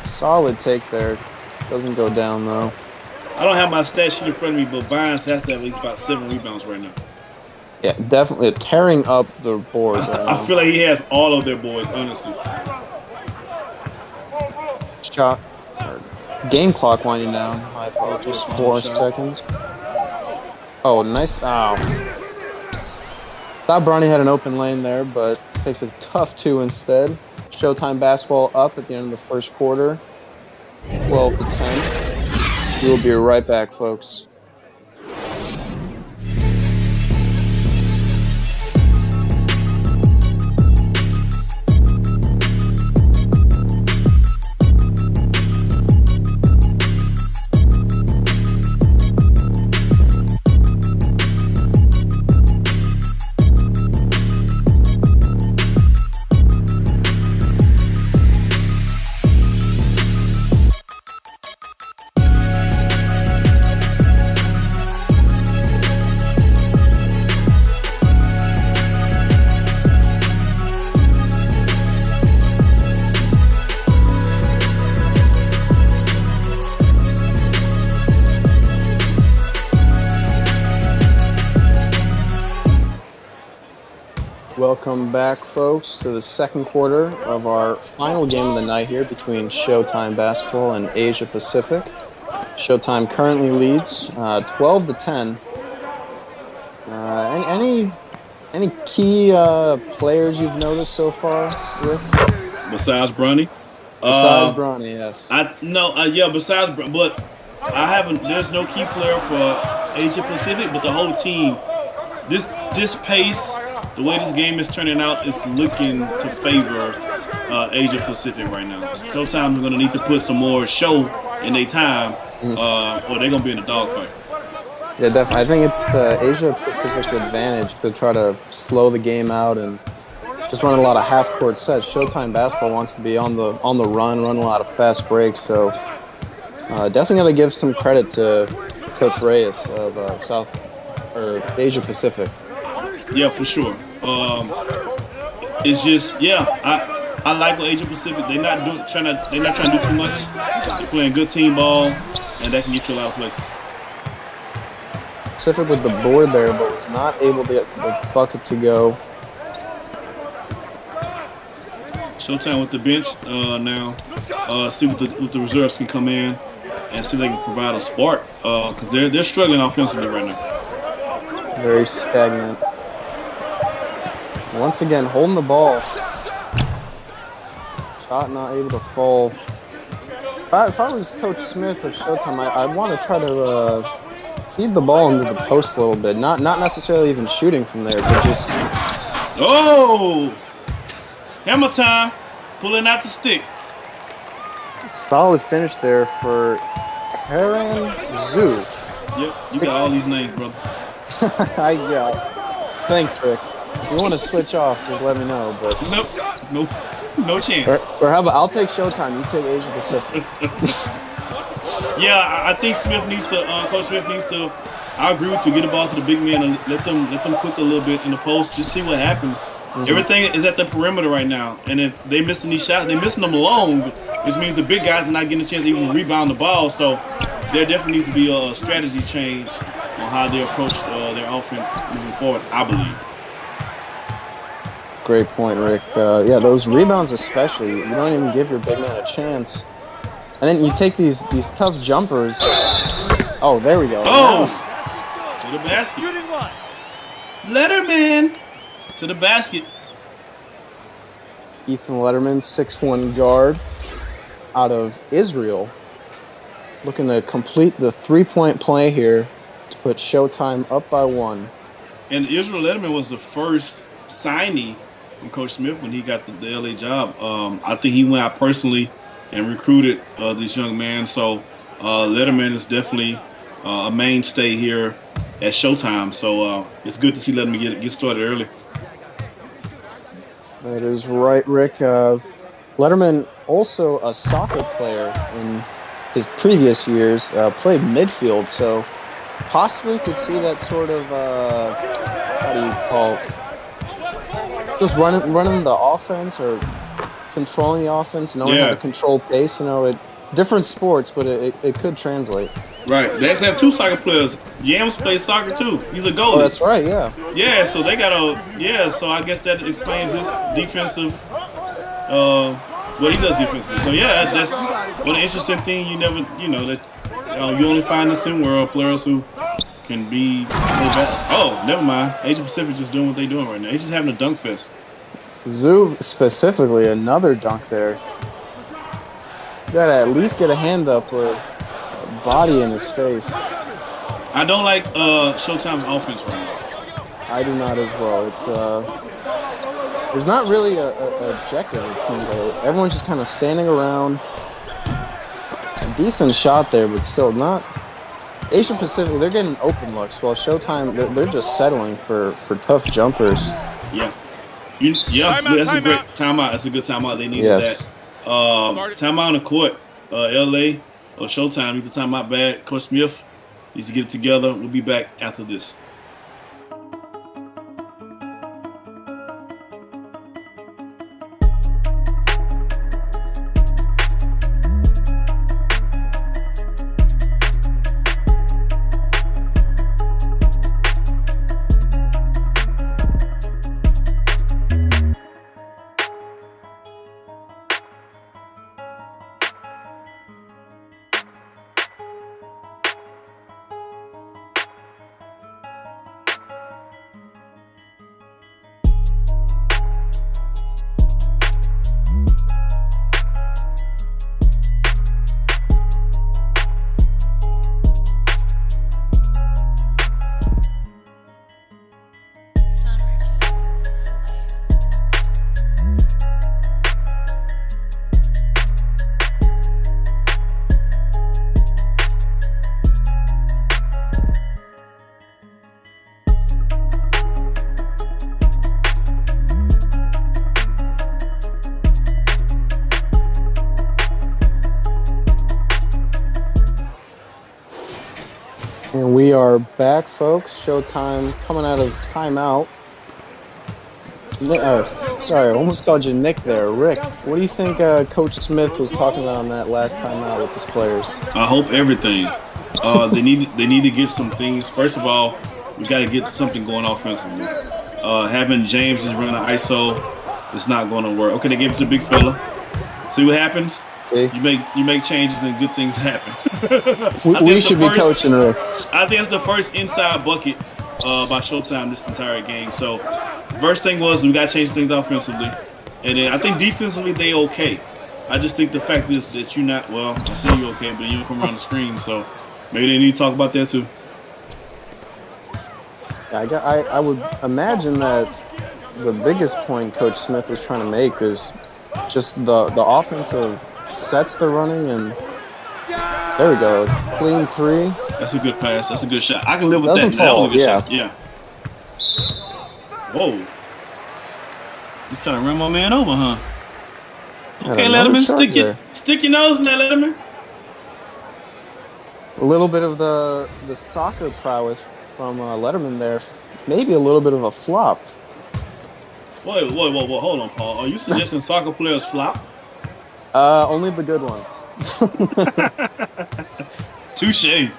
Solid take there. Doesn't go down though. I don't have my stat sheet in front of me, but Vines has to have at least about 7 rebounds right now. Yeah, definitely tearing up the board right now. I feel like he has all of their boys, honestly. Shot. Game clock winding down. My apologies. 4 seconds. Oh, nice. Ow. Thought Bronny had an open lane there, but takes a tough 2 instead. Showtime basketball up at the end of the first quarter. 12-10. We'll be right back, folks. Welcome back, folks, to the second quarter of our final game of the night here between Showtime Basketball and Asia Pacific. Showtime currently leads 12-10. Any key players you've noticed so far, Rick? Besides Bronny? Besides Bronny, yes. Besides Bronny, but I haven't. There's no key player for Asia Pacific, but the whole team. This pace. The way this game is turning out is looking to favor Asia Pacific right now. Showtime is going to need to put some more show in their time, or they're going to be in a dogfight. Yeah, definitely. I think it's the Asia Pacific's advantage to try to slow the game out and just run a lot of half-court sets. Showtime Basketball wants to be on the run a lot of fast breaks. So definitely got to give some credit to Coach Reyes of Asia Pacific. Yeah, for sure. It's just I like what Asia Pacific. They're not trying to do too much. They're playing good team ball, and that can get you a lot of places. Pacific with the board there, but was not able to get the bucket to go. Showtime with the bench now. See what the reserves can come in and see if they can provide a spark because they're struggling offensively right now. Very stagnant. Once again, holding the ball. Shot not able to fall. If I was Coach Smith of Showtime, I'd want to try to feed the ball into the post a little bit. Not necessarily even shooting from there, but just... Oh! Hammer time. Pulling out the stick. Solid finish there for Heron Zhu. Yep, you got all these names, brother. Thanks, Rick. If you want to switch off, just let me know. But no chance. Or how about I'll take Showtime, you take Asia Pacific. Yeah, I think Smith needs to. Coach Smith needs to. I agree with you. Get the ball to the big man and let them cook a little bit in the post. Just see what happens. Mm-hmm. Everything is at the perimeter right now, and if they missing these shots, they're missing them long, which means the big guys are not getting a chance to even rebound the ball. So there definitely needs to be a strategy change on how they approach their offense moving forward, I believe. Great point, Rick. Yeah, those rebounds especially, you don't even give your big man a chance. And then you take these tough jumpers. Oh, there we go. Oh! To the basket. Letterman! To the basket. Ethan Letterman, 6'1" guard out of Israel. Looking to complete the three-point play here to put Showtime up by 1. And Israel Letterman was the first signee from Coach Smith when he got the LA job. I think he went out personally and recruited this young man. So Letterman is definitely a mainstay here at Showtime. So it's good to see Letterman get started early. That is right, Rick. Letterman, also a soccer player in his previous years, played midfield. So possibly could see that sort of, how do you call it? Just running the offense or controlling the offense, knowing how to control pace. You know, different sports, but it could translate. Right. They actually have 2 soccer players. Yams plays soccer too. He's a goalie. Oh, that's right. Yeah. Yeah. So they got so I guess that explains his defensive. What he does defensively. So yeah, that's one interesting thing. You never, that you only find this in world players who can be. Oh, never mind. Asia Pacific just doing what they're doing right now. They just having a dunk fest. Zhu specifically, another dunk there. You gotta at least get a hand up or a body in his face. I don't like Showtime's offense right now. I do not as well. It's there's not really a objective, it seems like. Everyone's just kind of standing around. A decent shot there, but still not. Asia Pacific, they're getting open looks, while Showtime, they're just settling for tough jumpers. Yeah. That's a great timeout. That's a good timeout. They needed that. Timeout on the court. LA or Showtime need to timeout bad. Coach Smith needs to get it together. We'll be back after this. And we are back, folks. Showtime coming out of timeout. Sorry, I almost called you Nick there. Rick, what do you think Coach Smith was talking about on that last time out with his players? I hope everything. They need to get some things. First of all, we got to get something going offensively. Having James just running an ISO, it's not going to work. Okay, they gave it to the big fella. See what happens? See? You make changes and good things happen. we should be coaching Rick. I think it's the first inside bucket by Showtime this entire game. So first thing was we got to change things offensively. And then I think defensively they okay. I just think the fact is that you're not, well, I say you're okay, but you don't come around the screen, so maybe they need to talk about that too. I would imagine that the biggest point Coach Smith was trying to make is just the offensive sets they're running, and there we go, clean three. That's a good pass. That's a good shot. I can live with Doesn't that. fall, That was a good yeah. shot. Yeah. Whoa. He's trying to run my man over, huh? Okay, And another Letterman, charge stick your nose in that, Letterman. A little bit of the soccer prowess from Letterman there. Maybe a little bit of a flop. Whoa. Hold on, Paul. Are you suggesting soccer players flop? Only the good ones. Touche.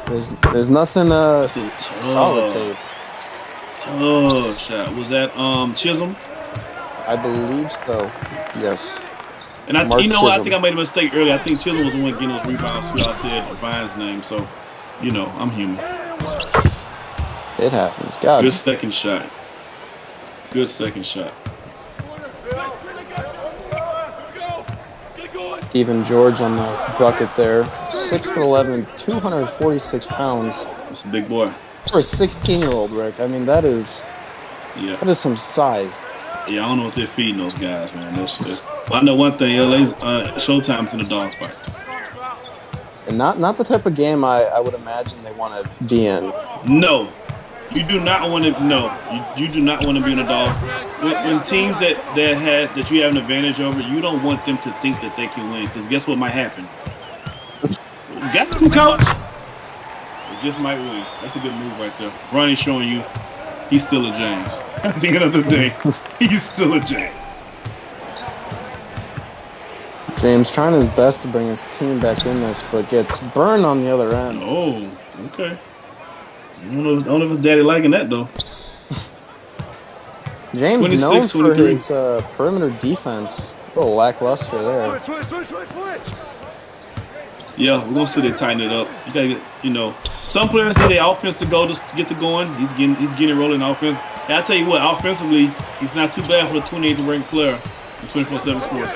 There's nothing That's a solid tape. Oh, shot. Was that Chisholm? I believe so. Yes. And I Chisholm. think I made a mistake earlier. I think Chisholm was the one getting those rebounds. So I said Vine's name. So, I'm human. It happens. God. Good second shot. Good second shot. Stephen George on the bucket there. 6'11", 246 pounds. That's a big boy. For a 16-year-old, Rick. I mean, that is some size. Yeah, I don't know what they're feeding those guys, man. Well, I know one thing. LA's Showtime's in the dog fight. And not the type of game I would imagine they want to be in. No, you do not want to. No, you do not want to be in a dog. When teams that you have an advantage over, you don't want them to think that they can win. Because guess what might happen? Got them, coach. It just might win. That's a good move right there. Ronnie's showing you he's still a James. At the end of the day, he's still a James. James trying his best to bring his team back in this, but gets burned on the other end. Oh, okay. I don't know if Daddy liking that though. James known for his perimeter defense. A little lackluster there. Yeah, we're gonna see they tighten it up. You gotta get, some players need their offense to go to get going. He's getting rolling offense. And I tell you what, offensively, he's not too bad for a 28th ranked player in 24/7 Sports.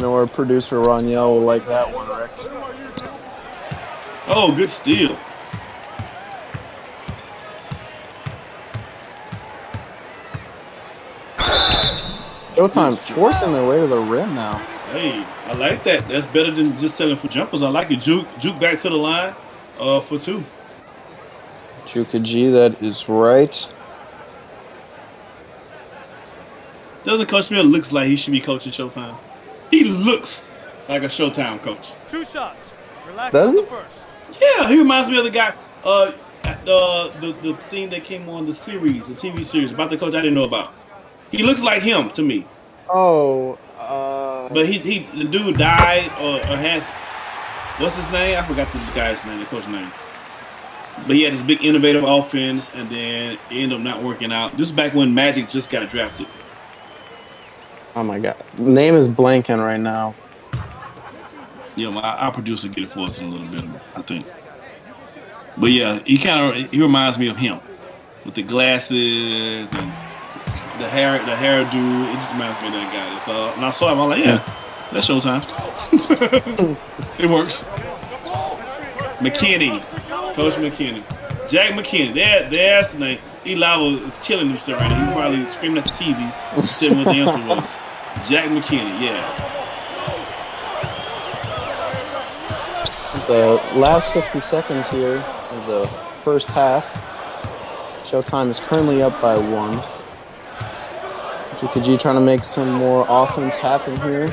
Our producer Roniel will like that one, Rick. Oh, good steal. Showtime forcing their way to the rim now. Hey, I like that. That's better than just selling for jumpers. I like it. Juke back to the line for two. Juka G, that is right. Doesn't Coach Smith looks like he should be coaching Showtime? He looks like a Showtime coach. 2 shots. Relax. Does he? On the first. Yeah, he reminds me of the guy. The thing that came on the series, the TV series about the coach I didn't know about. He looks like him to me. Oh, but the dude died or has, what's his name? I forgot the guy's name, the coach's name. But he had this big innovative offense, and then it ended up not working out. This is back when Magic just got drafted. oh my God. Name is blanking right now. Our producer get it for us in a little bit, I think. But yeah, he reminds me of him with the glasses and the hairdo. It just reminds me of that guy. So when I saw him, I'm like, yeah, that's Showtime. It works. McKinney, Coach McKinney, Jack McKinney. That's the name. Eli is killing himself right now. He's probably screaming at the TV to tell me what the answer was. Jack McKinney, yeah. The last 60 seconds here of the first half. Showtime is currently up by 1. Juka G trying to make some more offense happen here.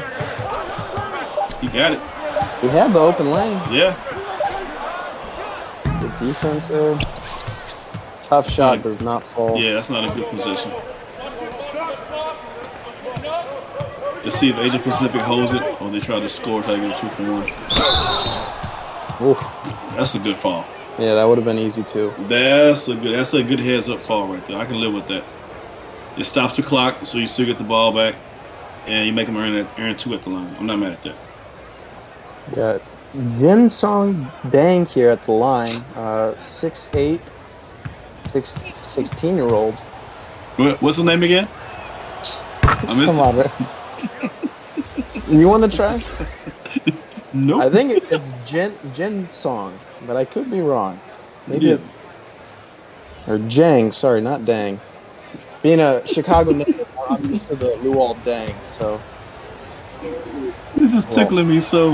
He got it. He had the open lane. Yeah. Good defense there. Tough shot does not fall. Yeah, that's not a good possession. Let's see if Asia Pacific holds it or they try to score, try to get a 2 for 1. Oof. That's a good fall. Yeah, that would have been easy too. That's a good heads up fall right there. I can live with that. It stops the clock, so you still get the ball back, and you make them earn 2 at the line. I'm not mad at that. Got Jin Song Dang here at the line. 6'8", 16-year-old. What's his name again? I missed Come it. on, man. You want to try? Nope. I think it's Jen Song, but I could be wrong. Maybe Yeah. or Jang. Sorry, not Dang. Being a Chicago native, I'm used to the Luol Dang. So This is tickling me so.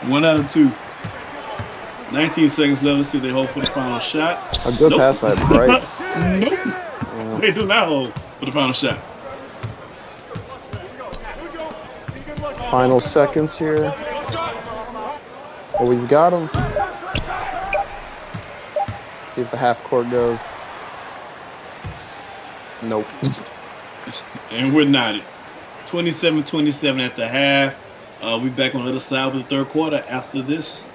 1 out of 2. 19 seconds left. Let's see if they hold for the final shot. a good pass by Bryce. Nope. They do not hold for the final shot. Final seconds here. Oh, he's got him. See if the half court goes. Nope. And we're knotted. 27-27 at the half. We back on the other side of the third quarter after this.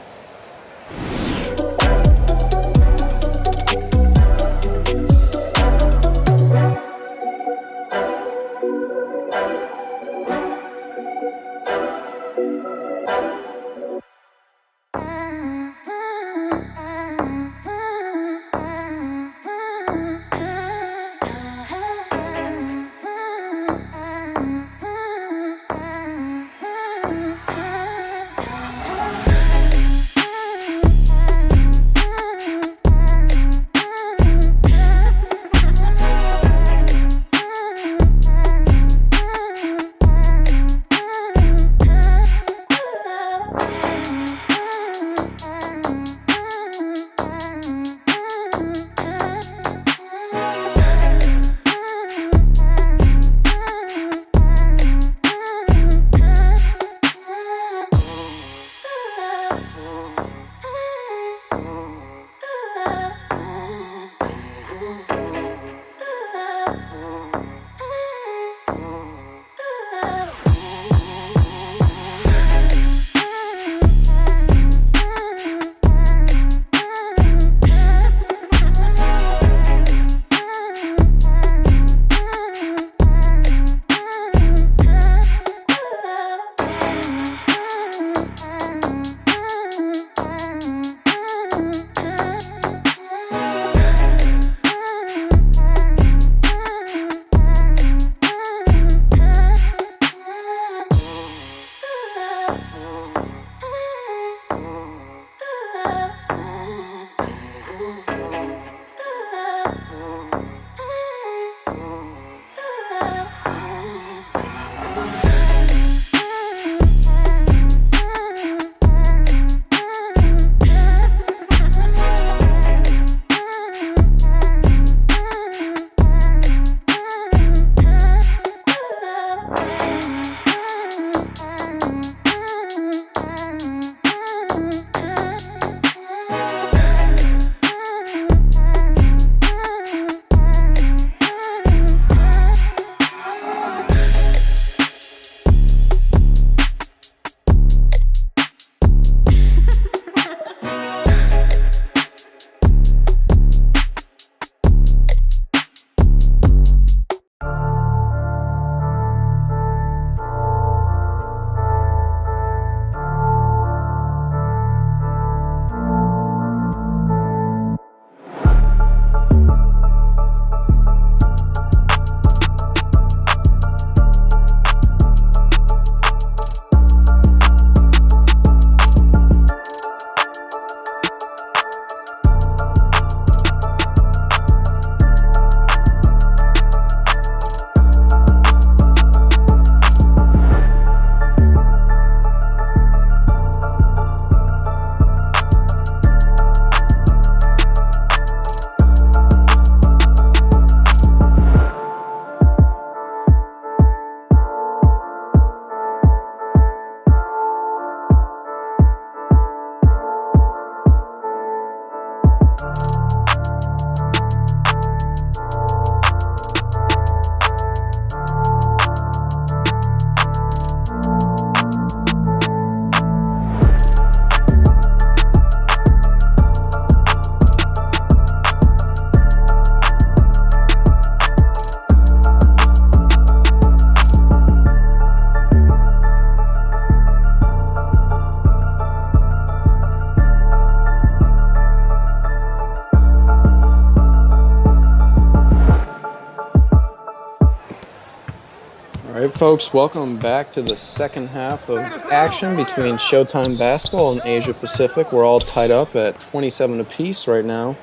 All right, folks, welcome back to the second half of action between Showtime Basketball and Asia Pacific. We're all tied up at 27 apiece right now.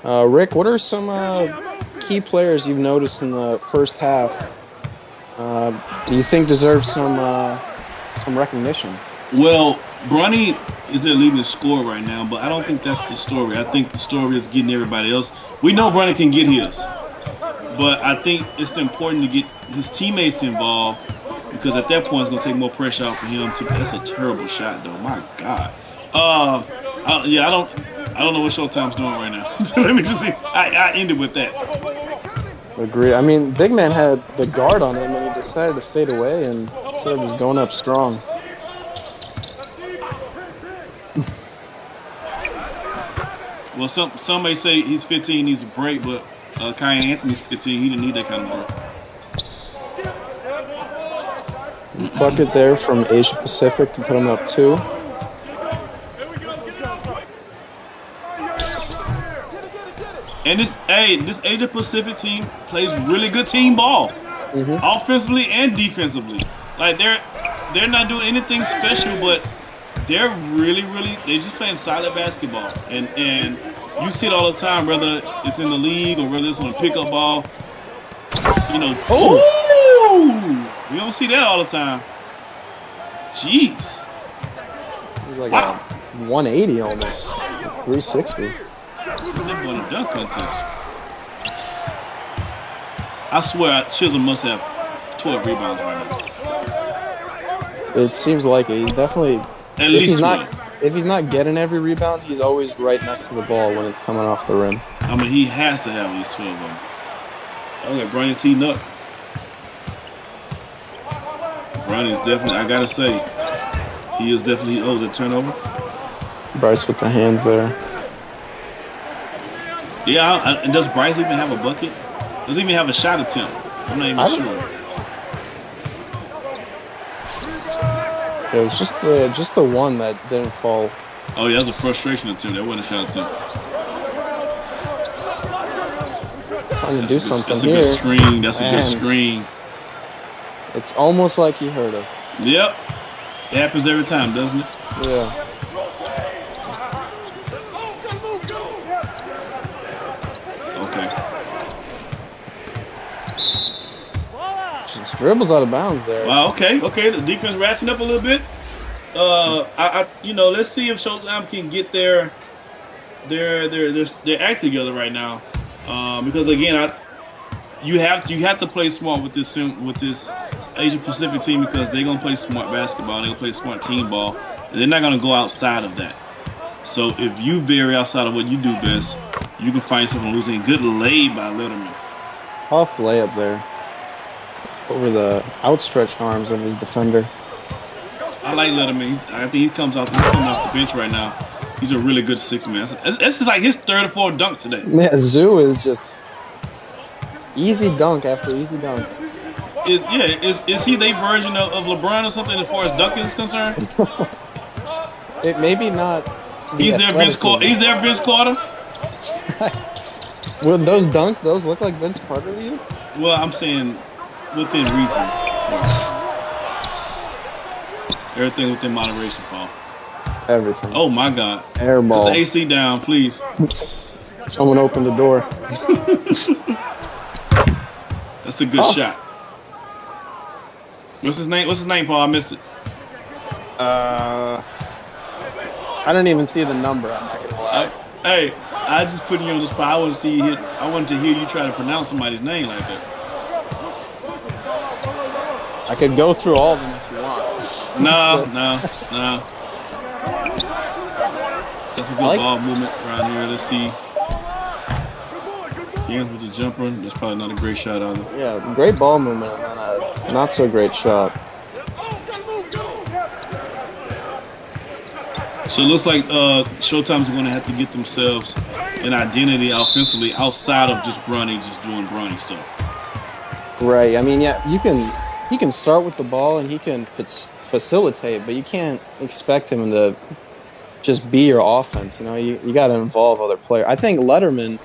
Rick, what are some key players you've noticed in the first half do you think deserve some recognition? Well, Bronny is their leading scorer right now, but I don't think that's the story. I think the story is getting everybody else. We know Bronny can get his, but I think it's important to get his teammates involved because at that point it's going to take more pressure off of him. That's a terrible shot, though. My God. I don't know what Showtime's doing right now. Let me just see. I ended with that. Agree. I mean, big man had the guard on him, and he decided to fade away and sort of just going up strong. Well, some may say he's 15, needs a break, but Kyan Anthony's 15, he didn't need that kind of break. Bucket there from Asia Pacific to put him up 2. And this Asia Pacific team plays really good team ball, offensively and defensively. Like they're not doing anything special, but they're really they just playing solid basketball. And you see it all the time, whether it's in the league or whether it's on a pickup ball. You know, you don't see that all the time. Jeez, it was like a 180 almost, 360. That boy in a dunk contest. I swear, Chisholm must have 12 rebounds right now. It seems like it. He's definitely. At least if he's not getting every rebound, he's always right next to the ball when it's coming off the rim. I mean, he has to have at least 12 of them. Okay, Bronny's heating up. Bronny's definitely, I gotta say, he is definitely the turnover. Bryce with the hands there. Yeah, and does Bryce even have a bucket? Does he even have a shot attempt? I'm not even sure. It was just the one that didn't fall. Oh yeah, that was a frustration attempt. That wasn't a shot attempt. Trying to do something That's here. A good screen. That's a good screen. It's almost like he hurt us. Yep. It happens every time, doesn't it? Yeah. Just dribbles out of bounds there. Wow. Okay. The defense ratcheting up a little bit. Let's see if Showtime can get their act together right now. Because again, you have to play smart with this Asia Pacific team because they're gonna play smart basketball. They're gonna play smart team ball, and they're not gonna go outside of that. So if you vary outside of what you do best, you can find something losing. Good lay by Letterman. Tough layup there. Over the outstretched arms of his defender. I like Letterman. I think he's coming off the bench right now. He's a really good 6-man. This is like his third or fourth dunk today. Yeah, Zoo is just easy dunk after easy dunk. Is he their version of LeBron or something as far as dunking is concerned? It maybe not. He's their Vince Carter. He's their Vince Carter. Well, those dunks, those look like Vince Carter to you? Well, I'm saying within reason. Everything within moderation, Paul. Everything. Oh my God. Airball. Put the AC down, please. Someone opened the door. That's a good shot. What's his name, Paul? I missed it. I didn't even see the number. I'm not gonna lie. Hey, I just put you on the spot. I wanted to hear you try to pronounce somebody's name like that. I could go through all of them if you want. No. That's a good ball movement around here. Let's see. Hands with the jumper. That's probably not a great shot either. Yeah, great ball movement and then a not so great shot. So it looks like Showtime's going to have to get themselves an identity offensively outside of just Bronny, just doing Bronny stuff. Right. I mean, yeah, he can start with the ball and he can facilitate, but you can't expect him to just be your offense. You know, you got to involve other players. I think Letterman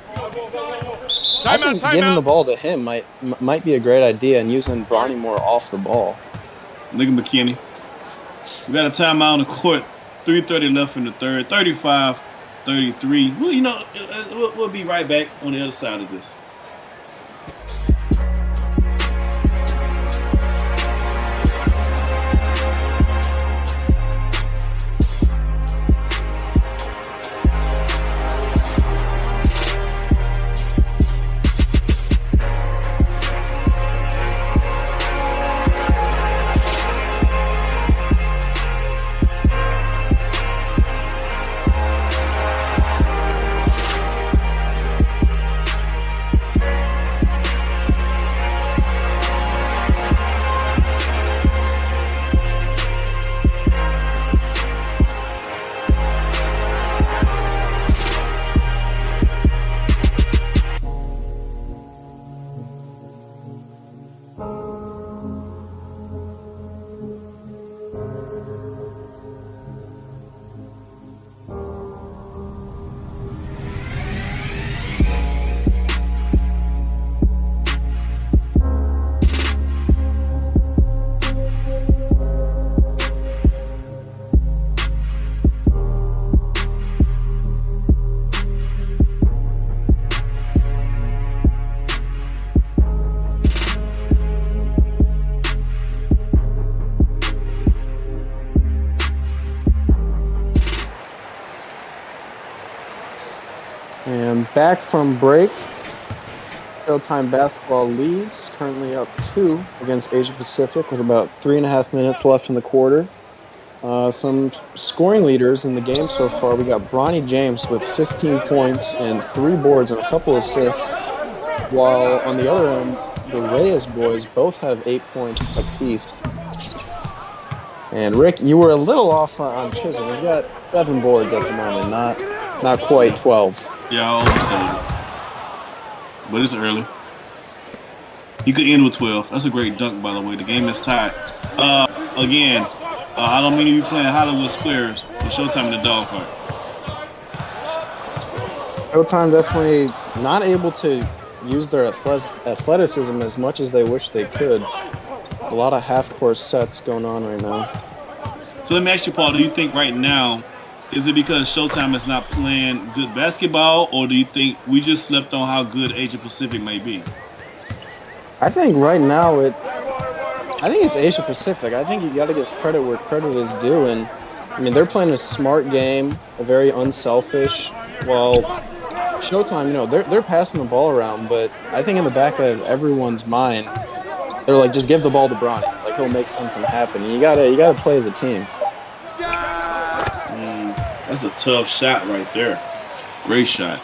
I think giving the ball to him might be a great idea and using Bronny more off the ball. Look at McKinney. We got a timeout on the court. 3:30 left in the third. 35-33. Well, we'll be right back on the other side of this. And back from break, Showtime Basketball leads, currently up 2 against Asia Pacific with about 3.5 minutes left in the quarter. Some scoring leaders in the game so far. We got Bronny James with 15 points and 3 boards and a couple assists, while on the other end, the Reyes boys both have 8 points apiece. And Rick, you were a little off on Chisholm. He's got 7 boards at the moment, not quite 12. Yeah, I always say that. But it's early. He could end with 12. That's a great dunk, by the way. The game is tied. Again, I don't mean to be playing Hollywood Squares. It's Showtime in the dog part. Showtime definitely not able to use their athleticism as much as they wish they could. A lot of half-court sets going on right now. So let me ask you, Paul, do you think right now, is it because Showtime is not playing good basketball, or do you think we just slept on how good Asia Pacific may be? I think right now it's Asia Pacific. I think you got to give credit where credit is due, and I mean they're playing a smart game, a very unselfish. Well, Showtime, they're passing the ball around, but I think in the back of everyone's mind, they're like, just give the ball to Bronny, like he'll make something happen. And you gotta play as a team. That's a tough shot right there. Great shot.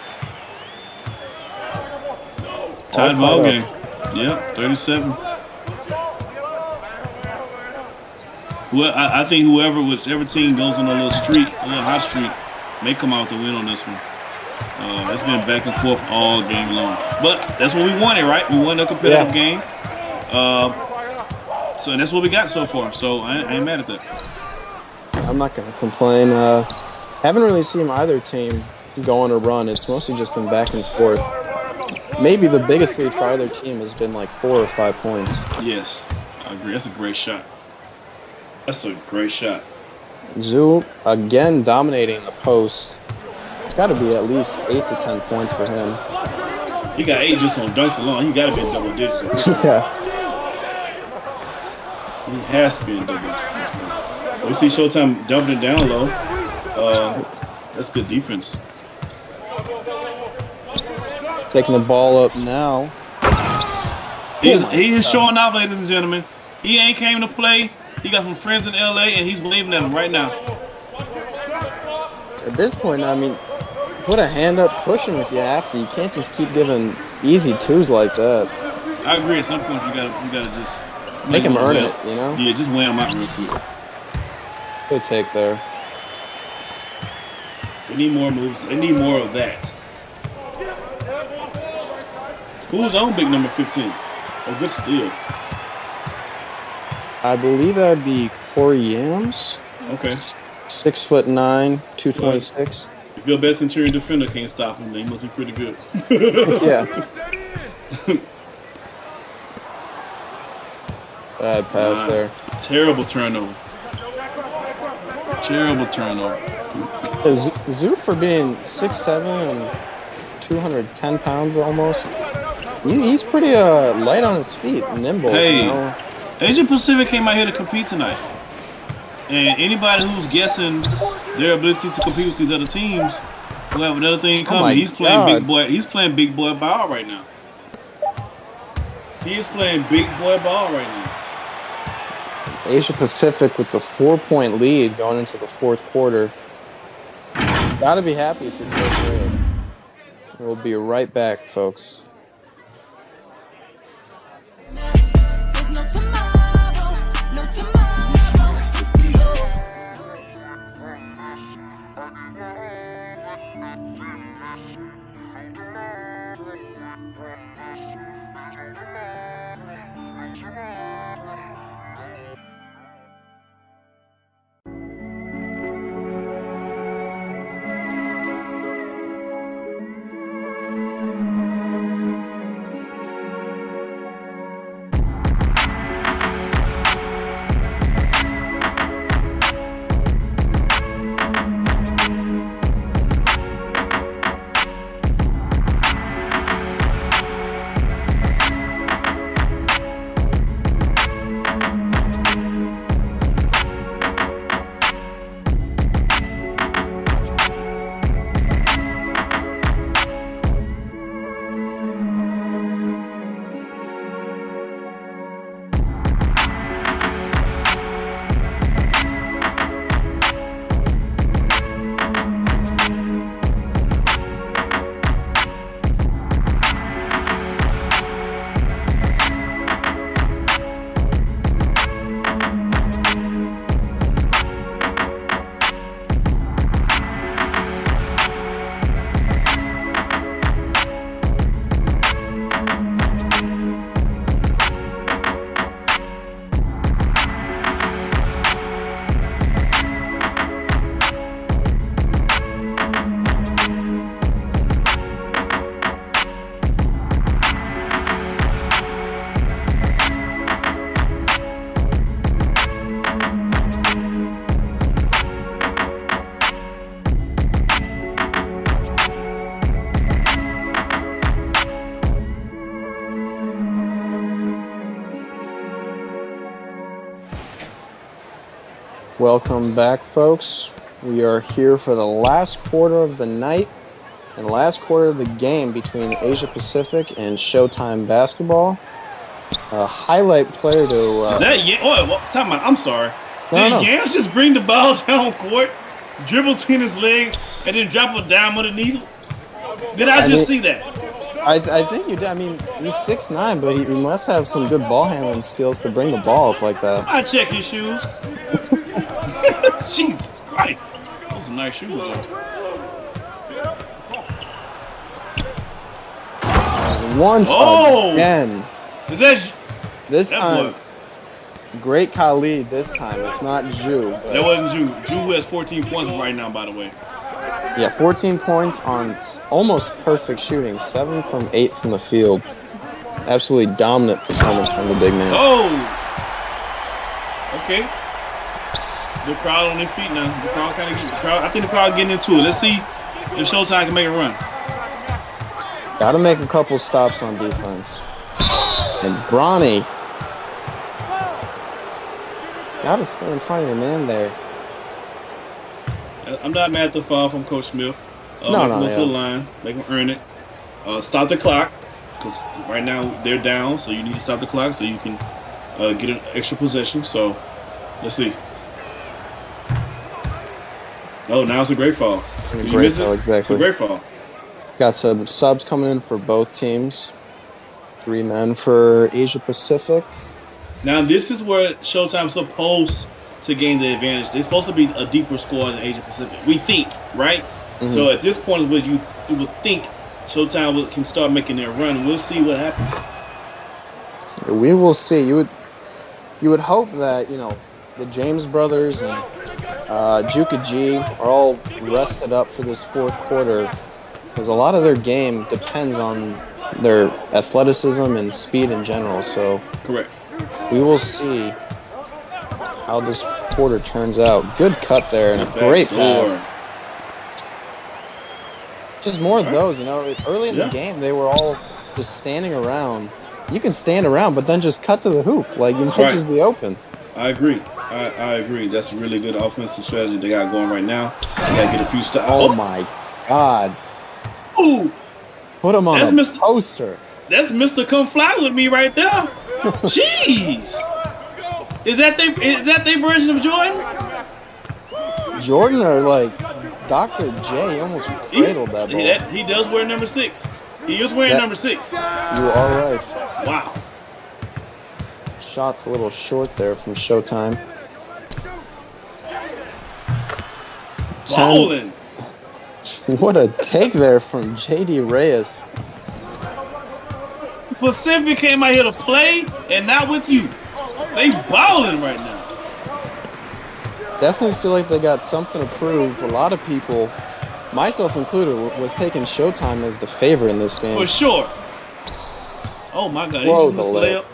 Tied ball game. Yep, 37. Well, I think whichever team goes on a little hot streak, may come out with the win on this one. It's been back and forth all game long. But that's what we wanted, right? We wanted a competitive game. So that's what we got so far. So I ain't mad at that. I'm not going to complain. Haven't really seen either team go on a run. It's mostly just been back and forth. Maybe the biggest lead for either team has been like 4 or 5 points. Yes, I agree. That's a great shot. Zoo, again, dominating the post. It's got to be at least 8 to 10 points for him. He got 8 just on dunks alone. He got to be in double digits. Yeah. He has to be in double digits. We see Showtime dumping it down low. That's good defense. Taking the ball up now. He is showing off, ladies and gentlemen. He ain't came to play. He got some friends in LA, and he's waving at them right now. At this point, I mean, put a hand up, push him if you have to. You can't just keep giving easy twos like that. I agree. At some point, you gotta just make him earn it. Yeah, just weigh him out real quick. Good take there. They need more moves. They need more of that. Who's on big number 15? Oh, good steal. I believe that'd be Corey Yams. Okay. 6'9", 226. If your best interior defender can't stop him, then he must be pretty good. Yeah. Bad pass there. Terrible turnover. Terrible turnover. Zoo for being 6'7" and 210 pounds almost. He's pretty light on his feet, nimble. Hey, you know? Asian Pacific came out here to compete tonight. And anybody who's guessing their ability to compete with these other teams will have another thing coming. He's playing big boy. He's playing big boy ball right now. He is playing big boy ball right now. Asia Pacific with the 4-point lead going into the fourth quarter. Gotta be happy if you're first raised. We'll be right back, folks. Welcome back, folks. We are here for the last quarter of the night and last quarter of the game between Asia Pacific and Showtime Basketball. A highlight player to... Is that time out. I'm sorry. No. Did Yams just bring the ball down court, dribble between his legs, and then drop a dime underneath? Did I just see that? I think you did. I mean, he's 6'9", but he must have some good ball handling skills to bring the ball up like that. I check his shoes. Jesus Christ. Those are nice shoes, though. Once again. Is that this that time? Boy. Great Khalid this time. It's not Ju. That wasn't Ju. Ju has 14 points right now, by the way. Yeah, 14 points on almost perfect shooting. 7 from 8 from the field. Absolutely dominant performance from the big man. Oh! Okay. The crowd on their feet now. I think the crowd getting into it. Let's see if Showtime can make a run. Got to make a couple stops on defense. And Bronny. Got to stay in front of your man there. I'm not mad at the foul from Coach Smith. No. The line. Make them earn it. Stop the clock. Because right now they're down, so you need to stop the clock so you can get an extra possession. So, let's see. Oh, now it's a great fall. Exactly. It's a great fall. Got some subs coming in for both teams. 3 men for Asia Pacific. Now, this is where Showtime's supposed to gain the advantage. They're supposed to be a deeper score in Asia Pacific. We think, right? Mm-hmm. So at this point, where you would think Showtime can start making their run. We'll see what happens. We will see. You would hope that, the James brothers and Juka G are all rested up for this fourth quarter, because a lot of their game depends on their athleticism and speed in general. So Correct. we will see how this quarter turns out. Good cut there and a great pass. Just more of those, Early in the game, they were all just standing around. You can stand around, but then just cut to the hoop. Like, you might just be open. I agree. I agree. That's a really good offensive strategy they got going right now. They got to get a few stops. Oh, my God. Ooh. Put him on a poster. That's Mr. Come Fly With Me right there. Jeez. Is that their version of Jordan? Jordan or, like, Dr. J almost cradled that ball. He does wear number 6. He is wearing number 6. You are right. Wow. Shot's a little short there from Showtime. Ballin'. What a take there from J.D. Reyes. Pacific came out here to play and not with you. They balling right now. Definitely feel like they got something to prove. A lot of people, myself included, was taking Showtime as the favorite in this game. For sure. Oh my God! Whoa, the layup.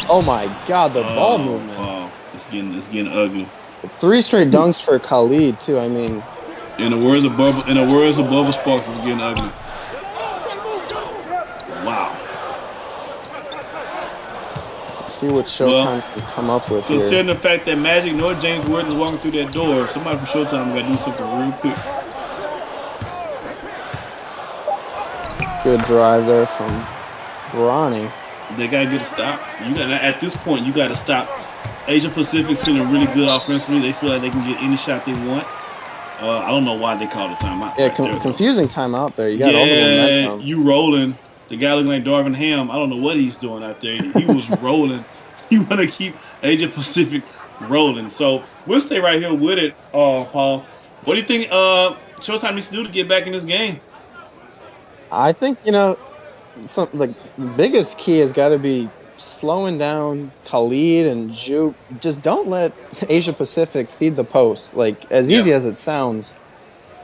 Oh my God! The ball movement. Oh, it's getting ugly. 3 straight dunks for Khalid too. I mean, in the words of Bubba Sparks, it's getting ugly. Wow. Let's see what Showtime can come up with here. Considering the fact that Magic nor James Worth is walking through that door, somebody from Showtime got to do something real quick. Good drive there from Bronny. They got to get a stop. At this point, you got to stop. Asia Pacific's feeling really good offensively. They feel like they can get any shot they want. I don't know why they called a timeout. Yeah, confusing timeout there. You got all the momentum. You rolling. The guy looking like Darvin Ham, I don't know what he's doing out there. He was rolling. You want to keep Asia Pacific rolling. So we'll stay right here with it, Paul. What do you think Showtime needs to do to get back in this game? I think, the biggest key has got to be slowing down Khalid and Juke. Just don't let Asia Pacific feed the post. Like, as easy as it sounds,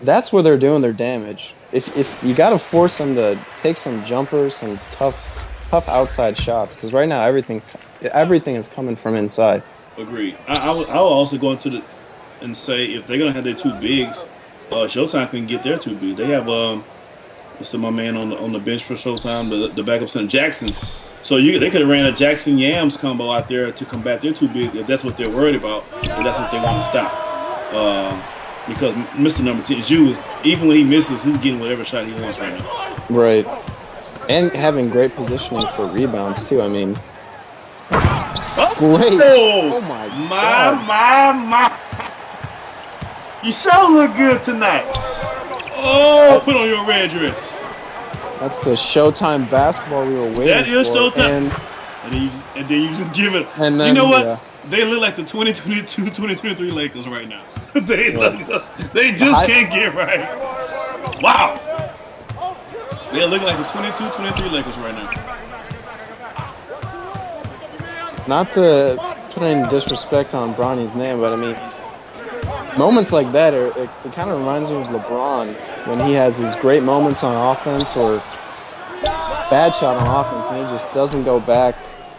that's where they're doing their damage. If you got to force them to take some jumpers, some tough outside shots, because right now everything is coming from inside. Agreed. I will also go into and say if they're gonna have their 2 bigs, Showtime can get their 2 bigs. They have this is my man on the bench for Showtime, the backup center Jackson. So they could have ran a Jackson Yams combo out there to combat their 2 bigs if that's what they're worried about, if that's what they want to stop. Because Mr. Number 10, Ju, even when he misses, he's getting whatever shot he wants right now. Right. And having great positioning for rebounds, too. I mean, great. Oh, my God. My. You sure look good tonight. Oh, put on your red dress. That's the Showtime basketball we were waiting for. That is Showtime. And then you just give it. And then, you know what? Yeah. They look like the 2022-2023 Lakers right now. They just can't get right. Wow. They're looking like the 22-23 Lakers right now. Not to put any disrespect on Bronny's name, but I mean, moments like that, it kind of reminds me of LeBron when he has his great moments on offense or bad shot on offense, and he just doesn't go back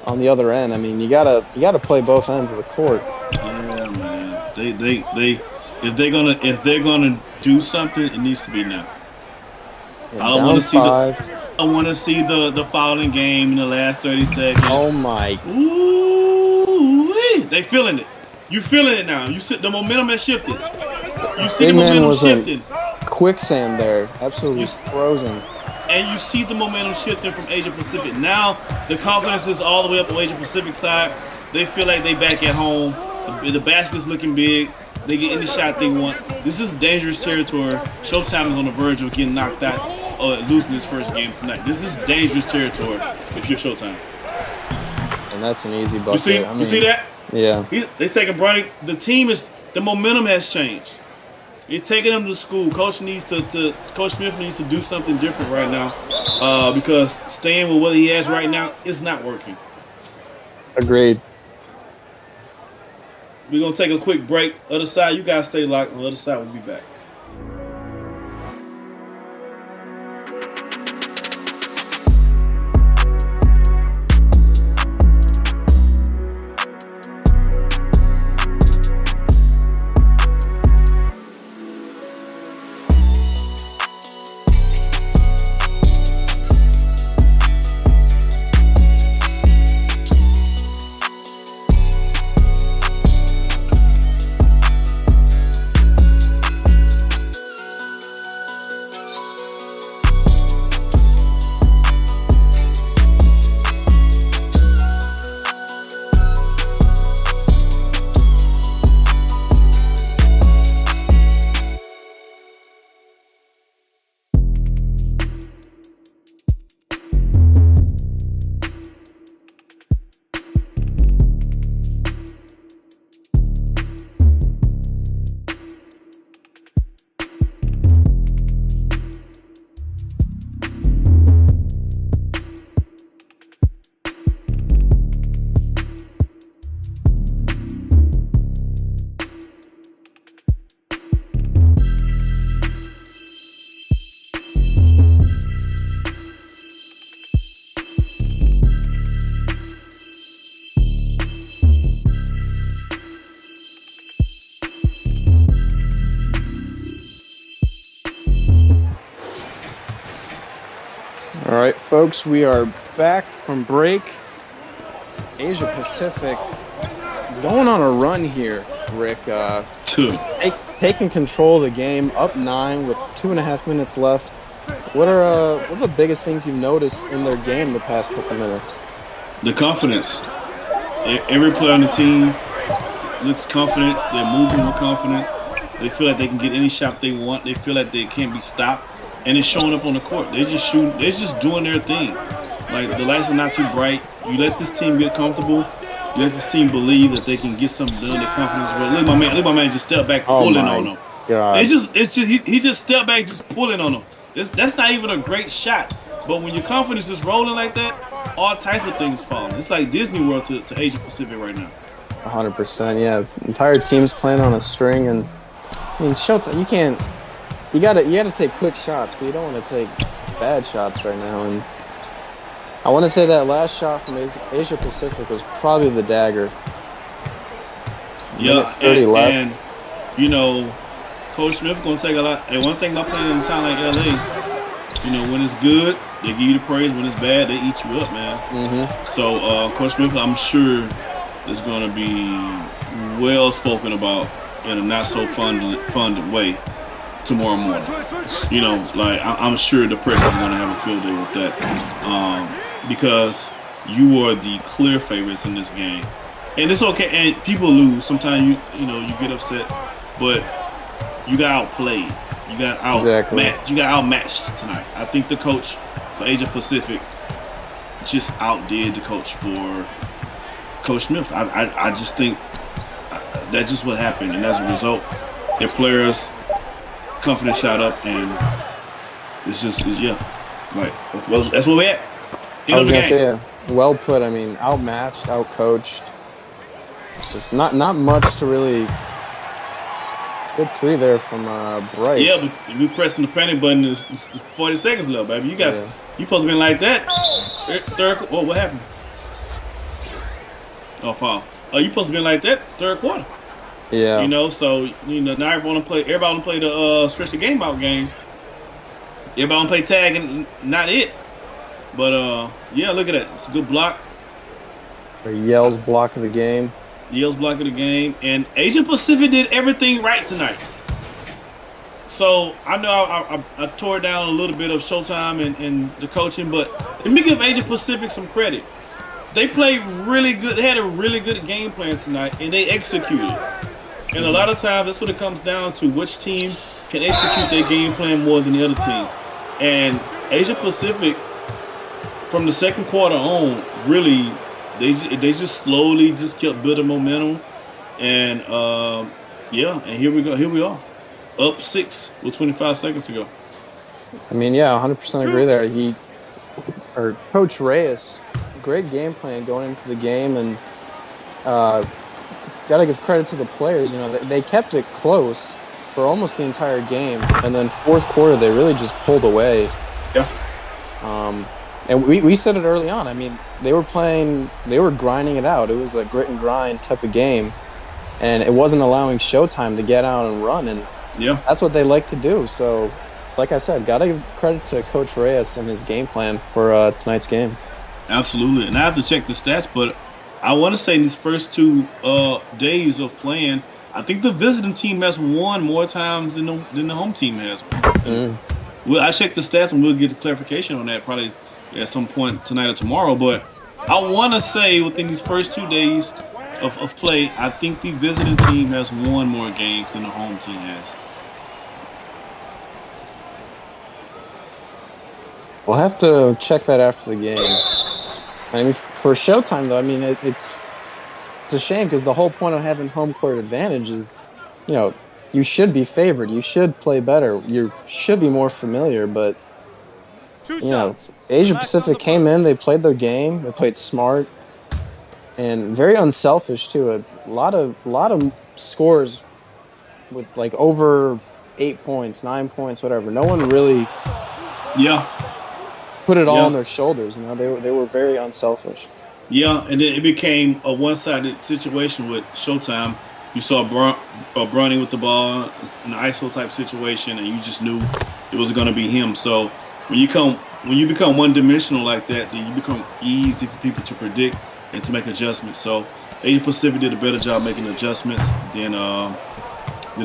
on the other end. I mean, you gotta play both ends of the court. Yeah, man. If they're gonna do something, it needs to be now. Yeah, I don't want to see the fouling game in the last 30 seconds. Oh my! Ooh, they feeling it. You feeling it now? The momentum has shifted. You see the momentum shifting. Quicksand there, absolutely frozen. And you see the momentum shifting from Asia Pacific. Now the confidence is all the way up on Asia Pacific side. They feel like they back at home. The basket's looking big. They get any shot they want. This is dangerous territory. Showtime is on the verge of getting knocked out or losing his first game tonight. This is dangerous territory if you're Showtime. And that's an easy bucket. You see that? Yeah. They taking Bronny. The momentum has changed. It's taking them to school. Coach Smith needs to do something different right now because staying with what he has right now is not working. Agreed. We're going to take a quick break. Other side, you guys stay locked. On the other side, we'll be back. folks. We are back from break. Asia Pacific going on a run here, Rick. Taking control of the game, up 9 with 2.5 minutes left. What are the biggest things you've noticed in their game the past couple minutes? The confidence. Every player on the team looks confident. They're moving with confidence. They feel like they can get any shot they want. They feel like they can't be stopped. And it's showing up on the court. They just shooting. They're just doing their thing. Like, the lights are not too bright. You let this team get comfortable. You let this team believe that they can get something done. Their confidence. Look, my man just stepped back pulling on them. He just stepped back just pulling on them. That's not even a great shot. But when your confidence is rolling like that, all types of things fall. It's like Disney World to Asia Pacific right now. 100%. Yeah, entire team's playing on a string, and I mean, Showtime. You gotta take quick shots, but you don't want to take bad shots right now. And I want to say that last shot from Asia Pacific was probably the dagger. Yeah, and you know, Coach Smith gonna take a lot. And one thing about playing in a town like LA, you know, when it's good, they give you the praise. When it's bad, they eat you up, man. Mm-hmm. So Coach Smith, I'm sure, is gonna be well spoken about in a not so fun way tomorrow morning. You know, like I'm sure the press is gonna have a field day with that, because you are the clear favorites in this game, and it's okay. And people lose sometimes. You know you get upset, but you got outplayed. You got outmatched tonight. I think the coach for Asia Pacific just outdid the coach for Coach Smith. I just think that's just what happened, and as a result, their players' confidence shot up, and it's just like that's where we at. I was gonna say, well put. I mean, outmatched, outcoached. Just not much to really. Good 3 there from Bryce. Yeah, but we pressing the panic button. It's 40 seconds left, baby. You supposed to be like that. Third. Oh, what happened? Oh, foul. Oh, you supposed to be like that third quarter. Yeah. You know, so now everybody want to play the stretch the game out game. Everybody want to play tag and not it. But look at that. It's a good block. Yell's block of the game. Yale's block of the game, and Asia Pacific did everything right tonight. So I know I tore down a little bit of Showtime and the coaching, but let me give Asia Pacific some credit. They played really good. They had a really good game plan tonight, and they executed. And a lot of times, that's what it comes down to: which team can execute their game plan more than the other team. And Asia Pacific, from the second quarter on, really. They just slowly just kept building momentum, and and here we go. Here we are, up 6 with 25 seconds to go. I mean, 100% agree there. Coach Reyes, great game plan going into the game, and gotta give credit to the players. You know, they kept it close for almost the entire game, and then fourth quarter they really just pulled away. Yeah. And we said it early on. I mean, they were grinding it out. It was a grit and grind type of game, and it wasn't allowing Showtime to get out and run, and that's what they like to do. So, like I said, gotta give credit to Coach Reyes and his game plan for tonight's game. Absolutely, and I have to check the stats, but I want to say in these first 2 days of playing, I think the visiting team has won more times than the home team has. Well, I checked the stats, and we'll get the clarification on that probably at some point tonight or tomorrow. But I want to say within these first 2 days of play, I think the visiting team has won more games than the home team has. We'll have to check that after the game. I mean, for Showtime, though, I mean, it's a shame because the whole point of having home court advantage is, you know, you should be favored. You should play better. You should be more familiar, but Asia Pacific came in. They played their game. They played smart and very unselfish too. A lot of scores with like over 8 points, 9 points, whatever. No one really put it all on their shoulders. You know, they were very unselfish. Yeah, and it became a one-sided situation with Showtime. You saw Bronny with the ball in an ISO type situation, and you just knew it was going to be him. So when you come when you become one-dimensional like that, then you become easy for people to predict and to make adjustments. So Asia Pacific did a better job making adjustments than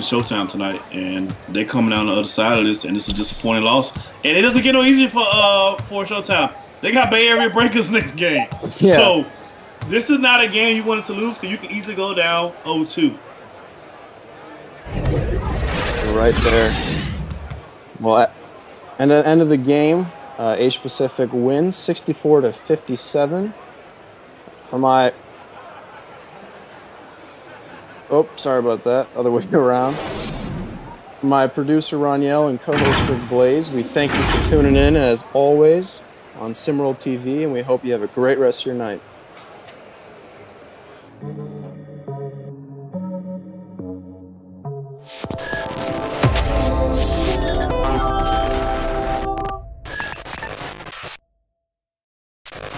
Showtime tonight, and they coming out on the other side of this, and it's a disappointing loss. And it doesn't get no easier for Showtime. They got Bay Area Breakers next game, so this is not a game you wanted to lose because you can easily go down 0-2. Right there. Well, at the end of the game, Asia Pacific wins 64-57. For my sorry about that. Other way around. My producer Roniel and co-host Rick Blaze, we thank you for tuning in as always on Simroll TV, and we hope you have a great rest of your night.